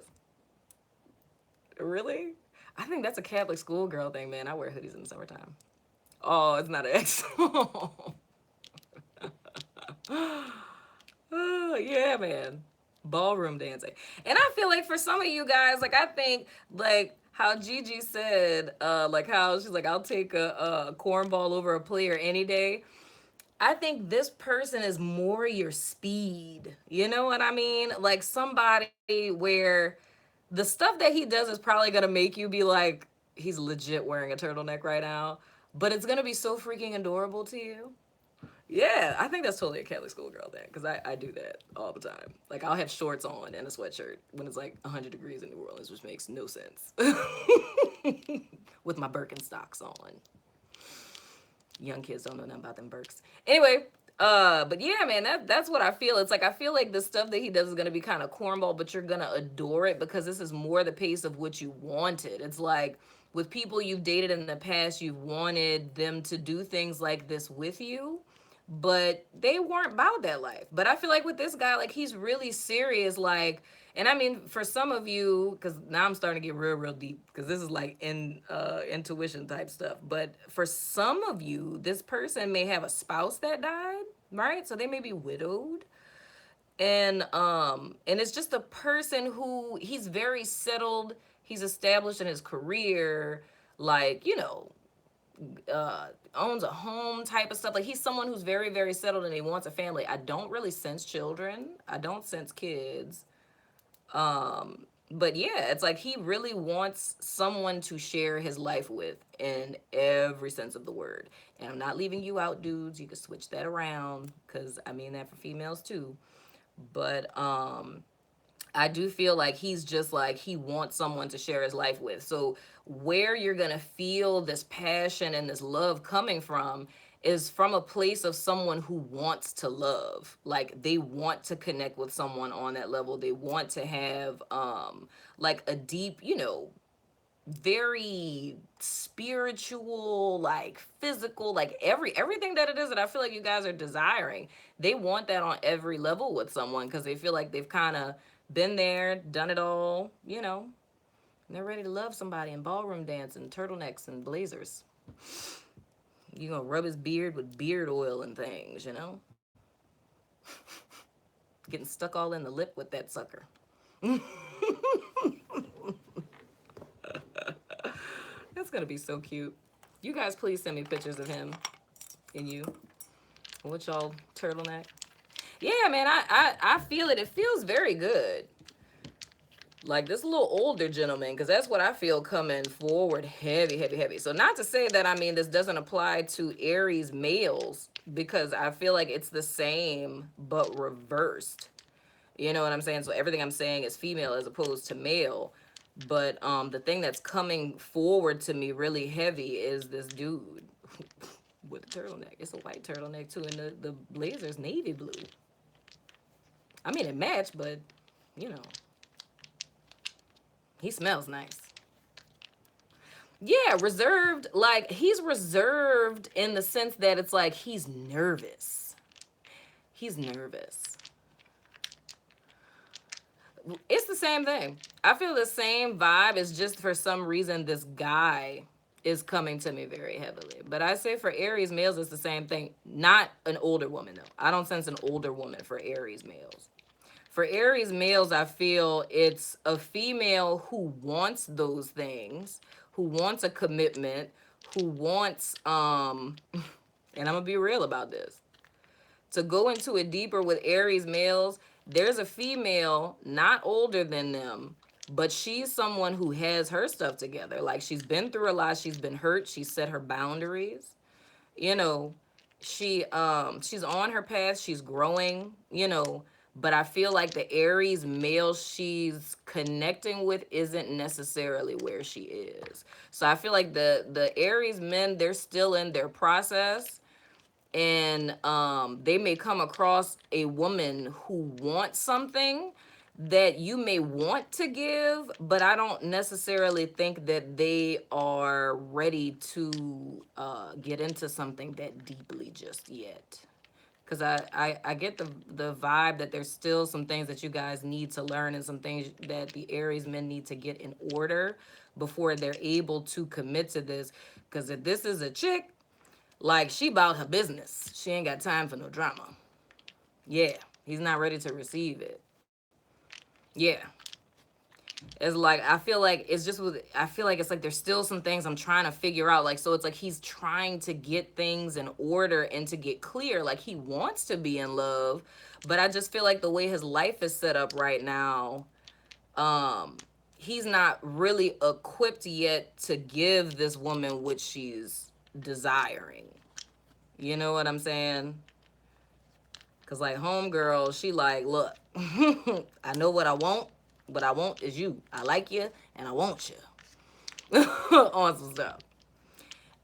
Really? I think that's a Catholic schoolgirl thing, man. I wear hoodies in the summertime. Oh, it's not an X. Oh, yeah, man. Ballroom dancing. And I feel like for some of you guys, like I think like how Gigi said, like how she's like, I'll take a cornball over a player any day. I think this person is more your speed. You know what I mean? Like somebody where the stuff that he does is probably going to make you be like, he's legit wearing a turtleneck right now. But it's going to be so freaking adorable to you. Yeah, I think that's totally a Catholic schoolgirl thing, because I do that all the time. Like, I'll have shorts on and a sweatshirt when it's like 100 degrees in New Orleans, which makes no sense. With my Birkenstocks on. Young kids don't know nothing about them Birks. Anyway, But yeah, man, that's what I feel. It's like I feel like the stuff that he does is gonna be kind of cornball, but you're gonna adore it because this is more the pace of what you wanted. It's like with people you've dated in the past, you've wanted them to do things like this with you, but they weren't about that life. But I feel like with this guy, like he's really serious, like, and I mean for some of you, because now I'm starting to get real deep because this is like intuition type stuff. But for some of you, this person may have a spouse that died, right? So they may be widowed. And it's just a person who he's very settled, he's established in his career, like, owns a home type of stuff. Like he's someone who's very settled and he wants a family. I don't really sense children. I don't sense kids. But yeah, it's like he really wants someone to share his life with in every sense of the word. And I'm not leaving you out, dudes. You can switch that around because I mean that for females too. But I do feel like he's just like he wants someone to share his life with. So where you're going to feel this passion and this love coming from is from a place of someone who wants to love. Like they want to connect with someone on that level. They want to have like a deep, very spiritual, like physical, like everything that it is that I feel like you guys are desiring. They want that on every level with someone because they feel like they've kind of been there, done it all, and they're ready to love somebody in ballroom dance and turtlenecks and blazers. You gonna rub his beard with beard oil and things. Getting stuck all in the lip with that sucker. That's gonna be so cute. You guys please send me pictures of him and you. What y'all turtleneck? Yeah, man, I feel it. It feels very good. Like this little older gentleman, because that's what I feel coming forward heavy. So not to say that I mean this doesn't apply to Aries males, because I feel like it's the same but reversed. You know what I'm saying? So everything I'm saying is female as opposed to male. But the thing that's coming forward to me really heavy is this dude with a turtleneck. It's a white turtleneck too, and the blazer's navy blue. I mean, it matched, but you know, he smells nice. Yeah, reserved. Like he's reserved in the sense that it's like he's nervous. He's nervous. It's the same thing. I feel the same vibe. It's just for some reason this guy is coming to me very heavily. But I say for Aries males, it's the same thing. Not an older woman though. I don't sense an older woman for Aries males. For Aries males, I feel it's a female who wants those things, who wants a commitment, who wants and I'm gonna be real about this. To go into it deeper with Aries males, there's a female not older than them, but she's someone who has her stuff together. Like she's been through a lot, she's been hurt, she's set her boundaries. You know, she's on her path, she's growing, but I feel like the Aries male she's connecting with isn't necessarily where she is. So I feel like the Aries men, they're still in their process, and they may come across a woman who wants something that you may want to give, but I don't necessarily think that they are ready to get into something that deeply just yet. Because I get the vibe that there's still some things that you guys need to learn and some things that the Aries men need to get in order before they're able to commit to this. Because if this is a chick, like, she about her business. She ain't got time for no drama. Yeah, he's not ready to receive it. Yeah. It's like, I feel like it's just with, I feel like it's like there's still some things I'm trying to figure out. Like, so it's like he's trying to get things in order and to get clear. Like, he wants to be in love, but I just feel like the way his life is set up right now, he's not really equipped yet to give this woman what she's desiring. You know what I'm saying? Cause like homegirl, she like, look, I know what I want. What I want is you. I like you and I want you on some stuff.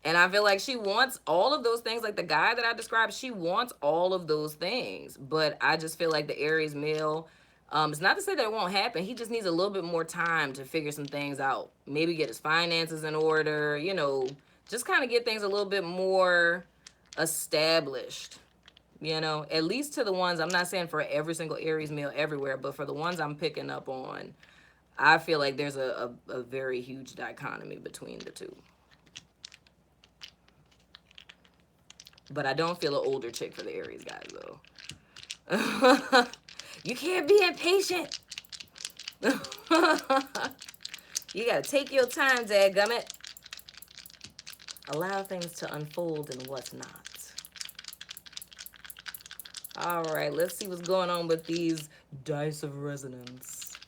And I feel like she wants all of those things. Like the guy that I described, she wants all of those things. But I just feel like the Aries male, it's not to say that it won't happen. He just needs a little bit more time to figure some things out. Maybe get his finances in order, you know, just kind of get things a little bit more established. You know, at least to the ones, I'm not saying for every single Aries male everywhere, but for the ones I'm picking up on, I feel like there's a very huge dichotomy between the two. But I don't feel an older chick for the Aries guys, though. You can't be impatient. You gotta take your time, dadgummit. Allow things to unfold and what's not. All right, let's see what's going on with these dice of resonance.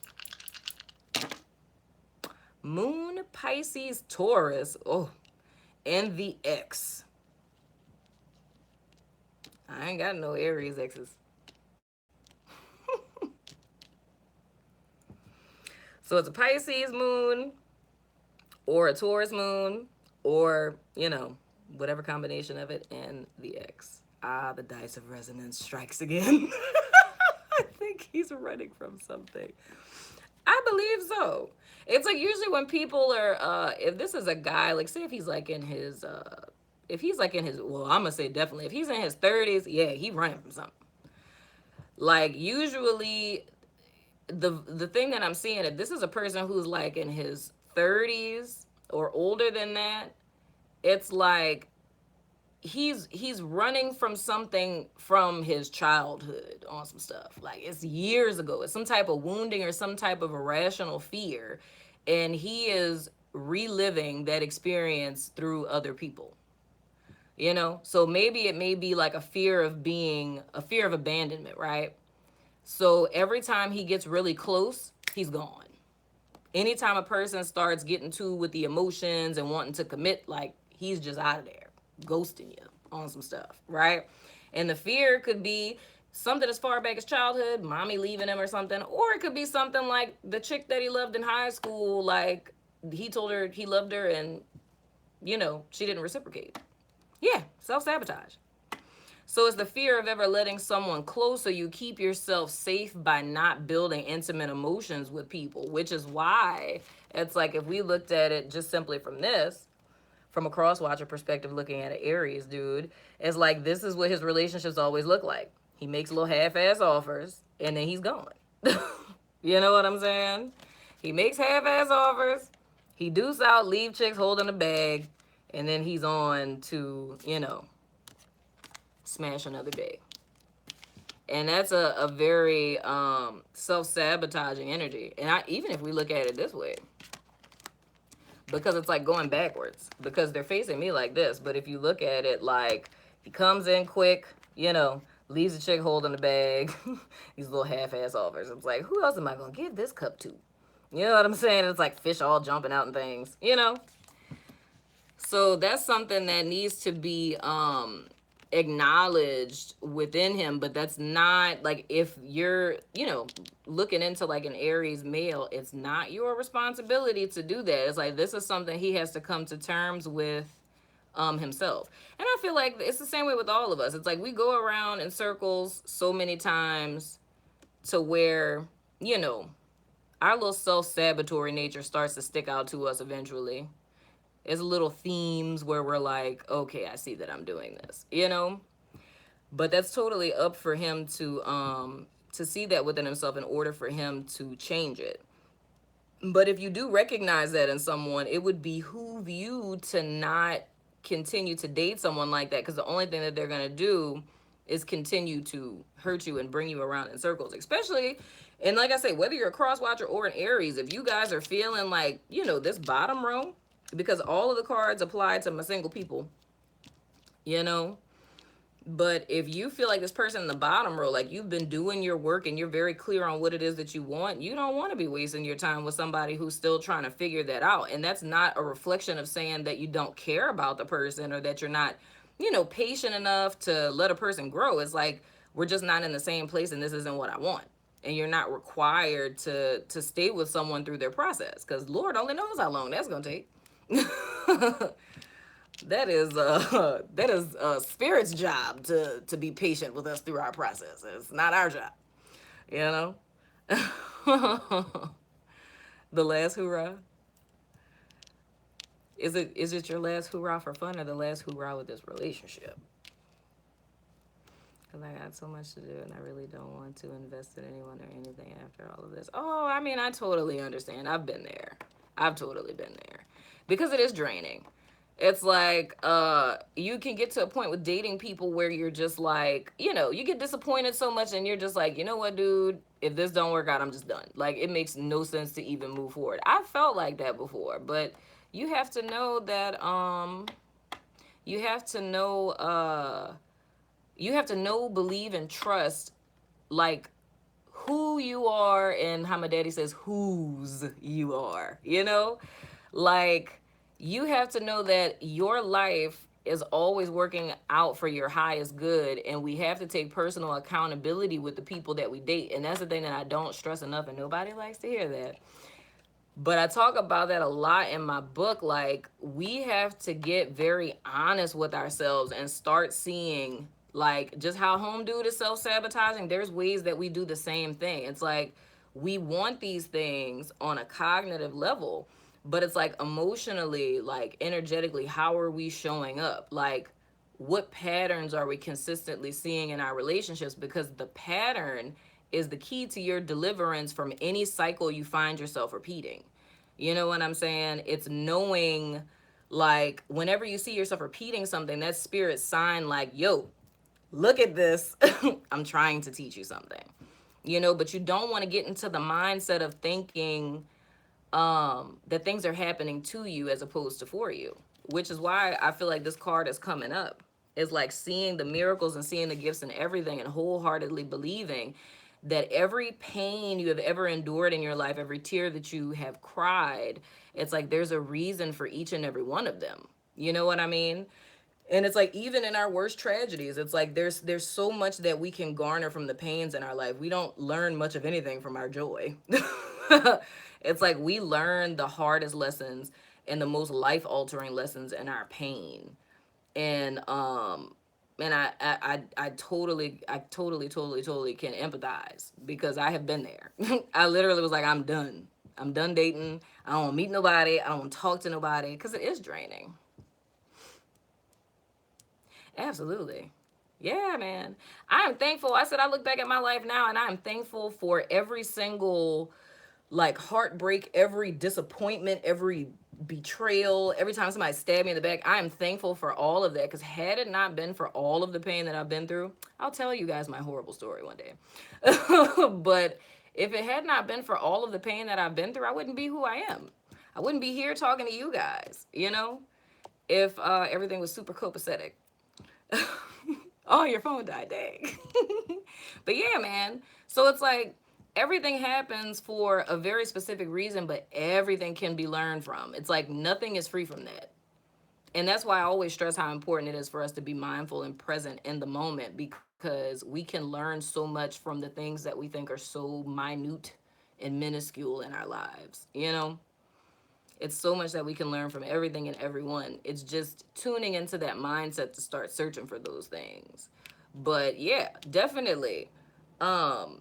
Moon, Pisces, Taurus. Oh, and the X. I ain't got no Aries X's. So it's a Pisces moon or a Taurus moon or, you know, whatever combination of it and the X. Ah, the dice of resonance strikes again. I think he's running from something. I believe so. It's like usually when people are, if this is a guy, like say if he's like in his, well, I'm gonna say definitely, if he's in his 30s, yeah, he running from something. Like usually the thing that I'm seeing, if this is a person who's like in his 30s or older than that, it's like he's running from something from his childhood on some stuff. Like it's years ago. It's some type of wounding or some type of irrational fear, and he is reliving that experience through other people. You know? So maybe it may be like a fear of abandonment, right? So every time he gets really close, he's gone. Anytime a person starts getting to with the emotions and wanting to commit, like he's just out of there, ghosting you on some stuff, right? And the fear could be something as far back as childhood, mommy leaving him or something, or it could be something like the chick that he loved in high school, like he told her he loved her and, you know, she didn't reciprocate. Yeah, self-sabotage. So it's the fear of ever letting someone close, so you keep yourself safe by not building intimate emotions with people, which is why it's like if we looked at it just simply from this, from a cross-watcher perspective, looking at an Aries dude, it's like this is what his relationships always look like. He makes little half-ass offers, and then he's gone. You know what I'm saying? He makes half-ass offers, he deuce out, leave chicks holding a bag, and then he's on to, you know, smash another day. And that's a very self-sabotaging energy. And even if we look at it this way, because it's like going backwards, because they're facing me like this. But if you look at it like he comes in quick, you know, leaves the chick holding the bag, these little half-ass offers. It's like, who else am I going to give this cup to? You know what I'm saying? It's like fish all jumping out and things, you know? So that's something that needs to be acknowledged within him, but that's not like if you're, you know, looking into like an Aries male, it's not your responsibility to do that. It's like this is something he has to come to terms with himself. And I feel like it's the same way with all of us. It's like we go around in circles so many times to where, you know, our little self-sabotatory nature starts to stick out to us eventually. It's little themes where we're like, okay, I see that I'm doing this, you know? But that's totally up for him to see that within himself in order for him to change it. But if you do recognize that in someone, it would behoove you to not continue to date someone like that, because the only thing that they're going to do is continue to hurt you and bring you around in circles, especially, and like I say, whether you're a cross watcher or an Aries, if you guys are feeling like, you know, this bottom row, because all of the cards apply to my single people, you know, but if you feel like this person in the bottom row, like you've been doing your work and you're very clear on what it is that you want, you don't want to be wasting your time with somebody who's still trying to figure that out. And that's not a reflection of saying that you don't care about the person or that you're not, you know, patient enough to let a person grow. It's like, we're just not in the same place and this isn't what I want. And you're not required to stay with someone through their process, because Lord only knows how long that's going to take. that is spirit's job to be patient with us through our process. It's not our job, you know. The last hoorah, is it your last hoorah for fun or the last hoorah with this relationship? Because I got so much to do and I really don't want to invest in anyone or anything after all of this. Oh, I mean, I totally understand. I've been there. I've totally been there. Because it is draining. It's like you can get to a point with dating people where you're just like, you get disappointed so much and you're just like, you know what, dude, if this don't work out, I'm just done. Like it makes no sense to even move forward. I felt like that before, but you have to know that you have to know you have to know, believe, and trust like who you are and how my daddy says whose you are, Like you have to know that your life is always working out for your highest good and we have to take personal accountability with the people that we date. And that's the thing that I don't stress enough and nobody likes to hear that. But I talk about that a lot in my book. Like, we have to get very honest with ourselves and start seeing, like, just how home dude is self sabotaging. There's ways that we do the same thing. It's like we want these things on a cognitive level, but it's like emotionally, like, energetically, how are we showing up? Like, what patterns are we consistently seeing in our relationships? Because the pattern is the key to your deliverance from any cycle you find yourself repeating. You know what I'm saying? It's knowing, like, whenever you see yourself repeating something, that's spirit sign, like, yo, look at this. I'm trying to teach you something. But you don't want to get into the mindset of thinking that things are happening to you as opposed to for you, which is why I feel like this card is coming up. It's like seeing the miracles and seeing the gifts and everything and wholeheartedly believing that every pain you have ever endured in your life, every tear that you have cried, it's like there's a reason for each and every one of them. You know what I mean? And it's like even in our worst tragedies, it's like there's so much that we can garner from the pains in our life. We don't learn much of anything from our joy. It's like we learn the hardest lessons and the most life altering lessons in our pain. And I totally can empathize because I have been there. I literally was like, I'm done. I'm done dating. I don't meet nobody. I don't talk to nobody because it is draining. Absolutely. Yeah, man. I am thankful. I said I look back at my life now and I am thankful for every single like heartbreak, every disappointment, every betrayal, every time somebody stabbed me in the back. I am thankful for all of that because had it not been for all of the pain that I've been through, I'll tell you guys my horrible story one day. But if it had not been for all of the pain that I've been through, I wouldn't be who I am. I wouldn't be here talking to you guys, if everything was super copacetic. Oh, your phone died, dang. But yeah, man. So it's like everything happens for a very specific reason, but everything can be learned from. It's like nothing is free from that. And that's why I always stress how important it is for us to be mindful and present in the moment because we can learn so much from the things that we think are so minute and minuscule in our lives, It's so much that we can learn from everything and everyone. It's just tuning into that mindset to start searching for those things. But yeah, definitely. Um,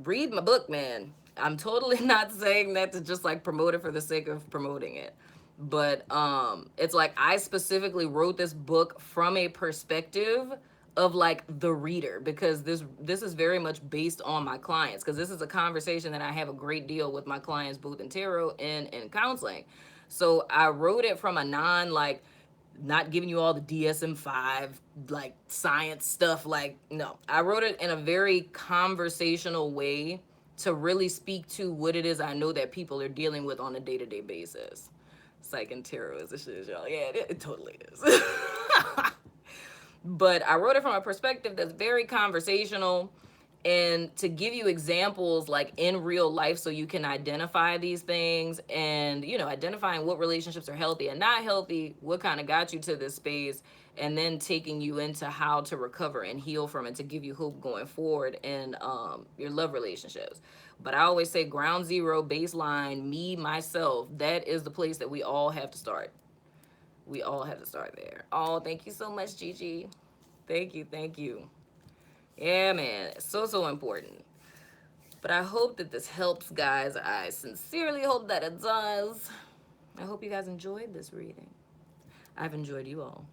Read my book, man. I'm totally not saying that to just like promote it for the sake of promoting it. But it's like I specifically wrote this book from a perspective of like the reader because this is very much based on my clients because this is a conversation that I have a great deal with my clients both in tarot and in counseling. So I wrote it from a non like not giving you all the DSM-5 like science stuff, like no, I wrote it in a very conversational way to really speak to what it is I know that people are dealing with on a day-to-day basis. Psych and tarot is the shit, y'all. Yeah, it totally is. But I wrote it from a perspective that's very conversational and to give you examples like in real life so you can identify these things and identifying what relationships are healthy and not healthy, what kind of got you to this space, and then taking you into how to recover and heal from it to give you hope going forward in your love relationships. But I always say ground zero, baseline, me, myself, that is the place that we all have to start. We all have to start there. Oh, thank you so much, Gigi. Thank you, thank you. Yeah, man, it's so, so important. But I hope that this helps, guys. I sincerely hope that it does. I hope you guys enjoyed this reading. I've enjoyed you all.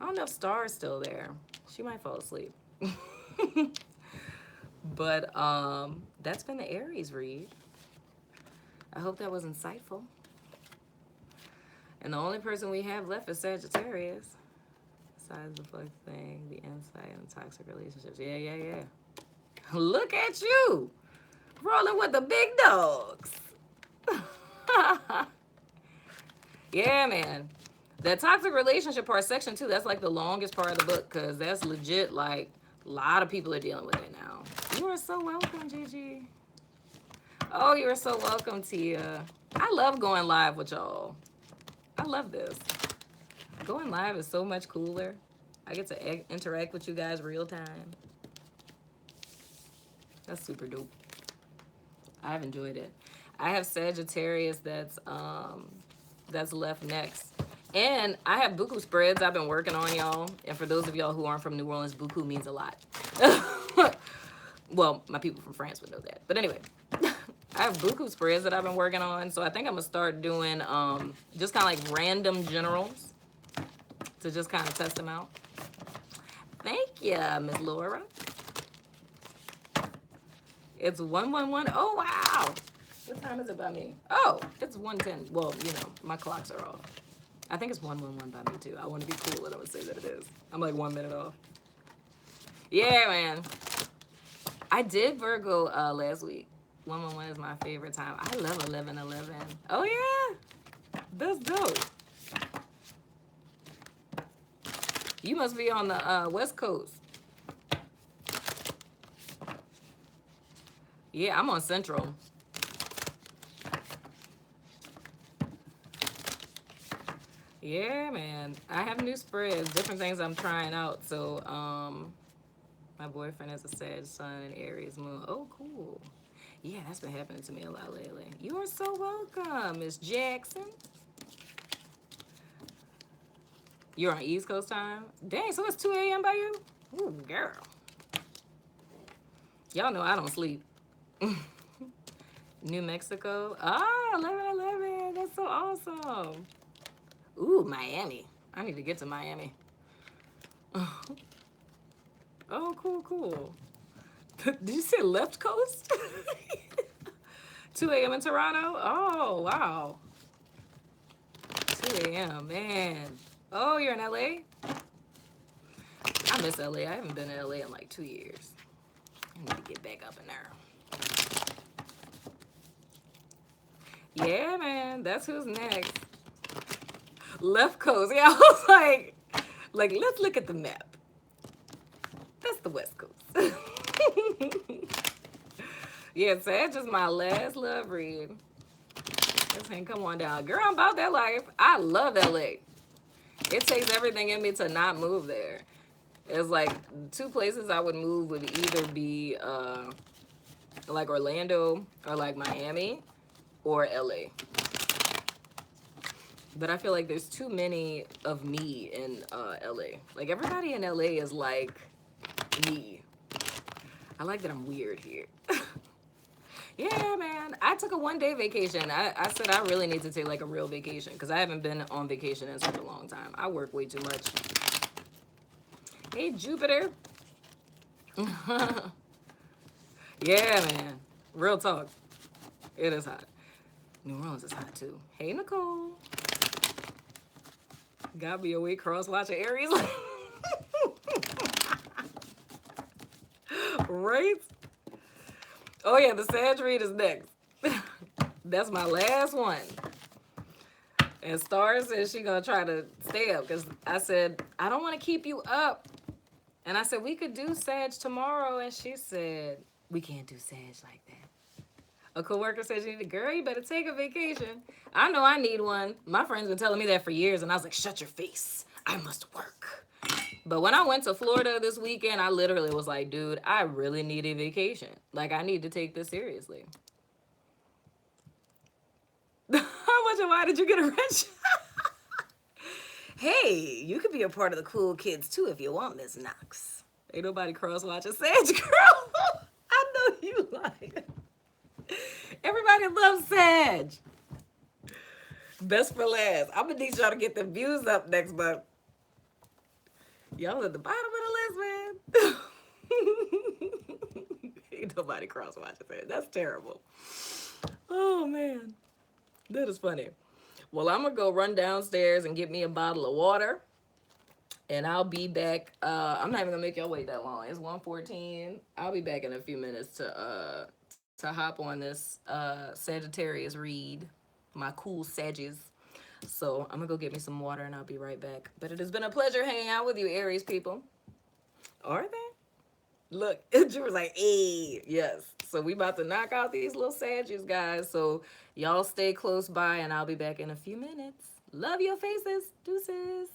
I don't know if Star's still there. She might fall asleep. But that's been the Aries read. I hope that was insightful. And the only person we have left is Sagittarius. Besides the fuck thing, the insight and toxic relationships. Yeah, yeah, yeah. Look at you, rolling with the big dogs. Yeah, man. That toxic relationship part, section 2, that's like the longest part of the book because that's legit. Like, a lot of people are dealing with it now. You are so welcome, Gigi. Oh, you are so welcome, Tia. I love going live with y'all. I love this. Going live is so much cooler. I get to interact with you guys real time. That's super dope. I've enjoyed it. I have Sagittarius that's left next. And I have buku spreads I've been working on, y'all. And for those of y'all who aren't from New Orleans, buku means a lot. Well, my people from France would know that. But anyway, I have buku spreads that I've been working on. So I think I'm going to start doing just kind of like random generals to just kind of test them out. Thank you, Miss Laura. It's 111. Oh, wow. What time is it by me? Oh, it's 1:10. Well, you know, my clocks are off. I think it's 111 by me, too. I want to be cool and I would say that it is. I'm like 1 minute off. Yeah, man. I did Virgo last week. 111 is my favorite time. I love 1111. Oh, yeah. That's dope. You must be on the West Coast. Yeah, I'm on Central. Yeah, man. I have new spreads, different things I'm trying out. So, my boyfriend has a Sag Sun and Aries Moon. Oh, cool. Yeah, that's been happening to me a lot lately. You are so welcome, Miss Jackson. You're on East Coast time? Dang, so it's 2 a.m. by you? Ooh, girl. Y'all know I don't sleep. New Mexico. Ah, 11/11. That's so awesome. Ooh, Miami. I need to get to Miami. Oh, cool, cool. Did you say left coast? 2 a.m. in Toronto? Oh, wow. 2 a.m., man. Oh, you're in LA? I miss LA. I haven't been in LA in like 2 years. I need to get back up in there. Yeah, man. That's who's next. Left coast. Yeah, I was like, let's look at the map. That's the West Coast. Yeah, Sag is my last love read. This ain't come on down. Girl, I'm about that life. I love LA. It takes everything in me to not move there. It's like 2 places I would move would either be like Orlando or like Miami or LA. But I feel like there's too many of me in LA. Like everybody in LA is like me. I like that I'm weird here. Yeah, man. I took a 1-day vacation. I said I really need to take like a real vacation because I haven't been on vacation in such a long time. I work way too much. Hey, Jupiter. Yeah, man. Real talk. It is hot. New Orleans is hot too. Hey, Nicole. Got me awake cross-watching Aries. Right? Oh, yeah, the Sag read is next. That's my last one. And Star says she gonna try to stay up because I said, I don't want to keep you up. And I said, we could do Sag tomorrow. And she said, we can't do Sag like that. A coworker said, girl, you better take a vacation. I know I need one. My friend's been telling me that for years. And I was like, shut your face. I must work. But when I went to Florida this weekend, I literally was like, dude, I really need a vacation. Like, I need to take this seriously. How much of why did you get a wrench? Hey, you could be a part of the cool kids too if you want, Miss Knox. Ain't nobody cross watching Sage, girl. I know you like. Everybody loves Sage. Best for last. I'm gonna need y'all to get the views up next month. Y'all at the bottom of the list, man. Ain't nobody cross watching Sage. That's terrible. Oh man, that is funny. Well, I'm gonna go run downstairs and get me a bottle of water, and I'll be back. I'm not even gonna make y'all wait that long. It's 1:14. I'll be back in a few minutes to hop on this Sagittarius read, my cool Saggies. So I'm gonna go get me some water, and I'll be right back. But it has been a pleasure hanging out with you, Aries people. Are they? Look, Drew was like, "Hey, yes." So we about to knock out these little Saggies, guys. So y'all stay close by, and I'll be back in a few minutes. Love your faces, deuces.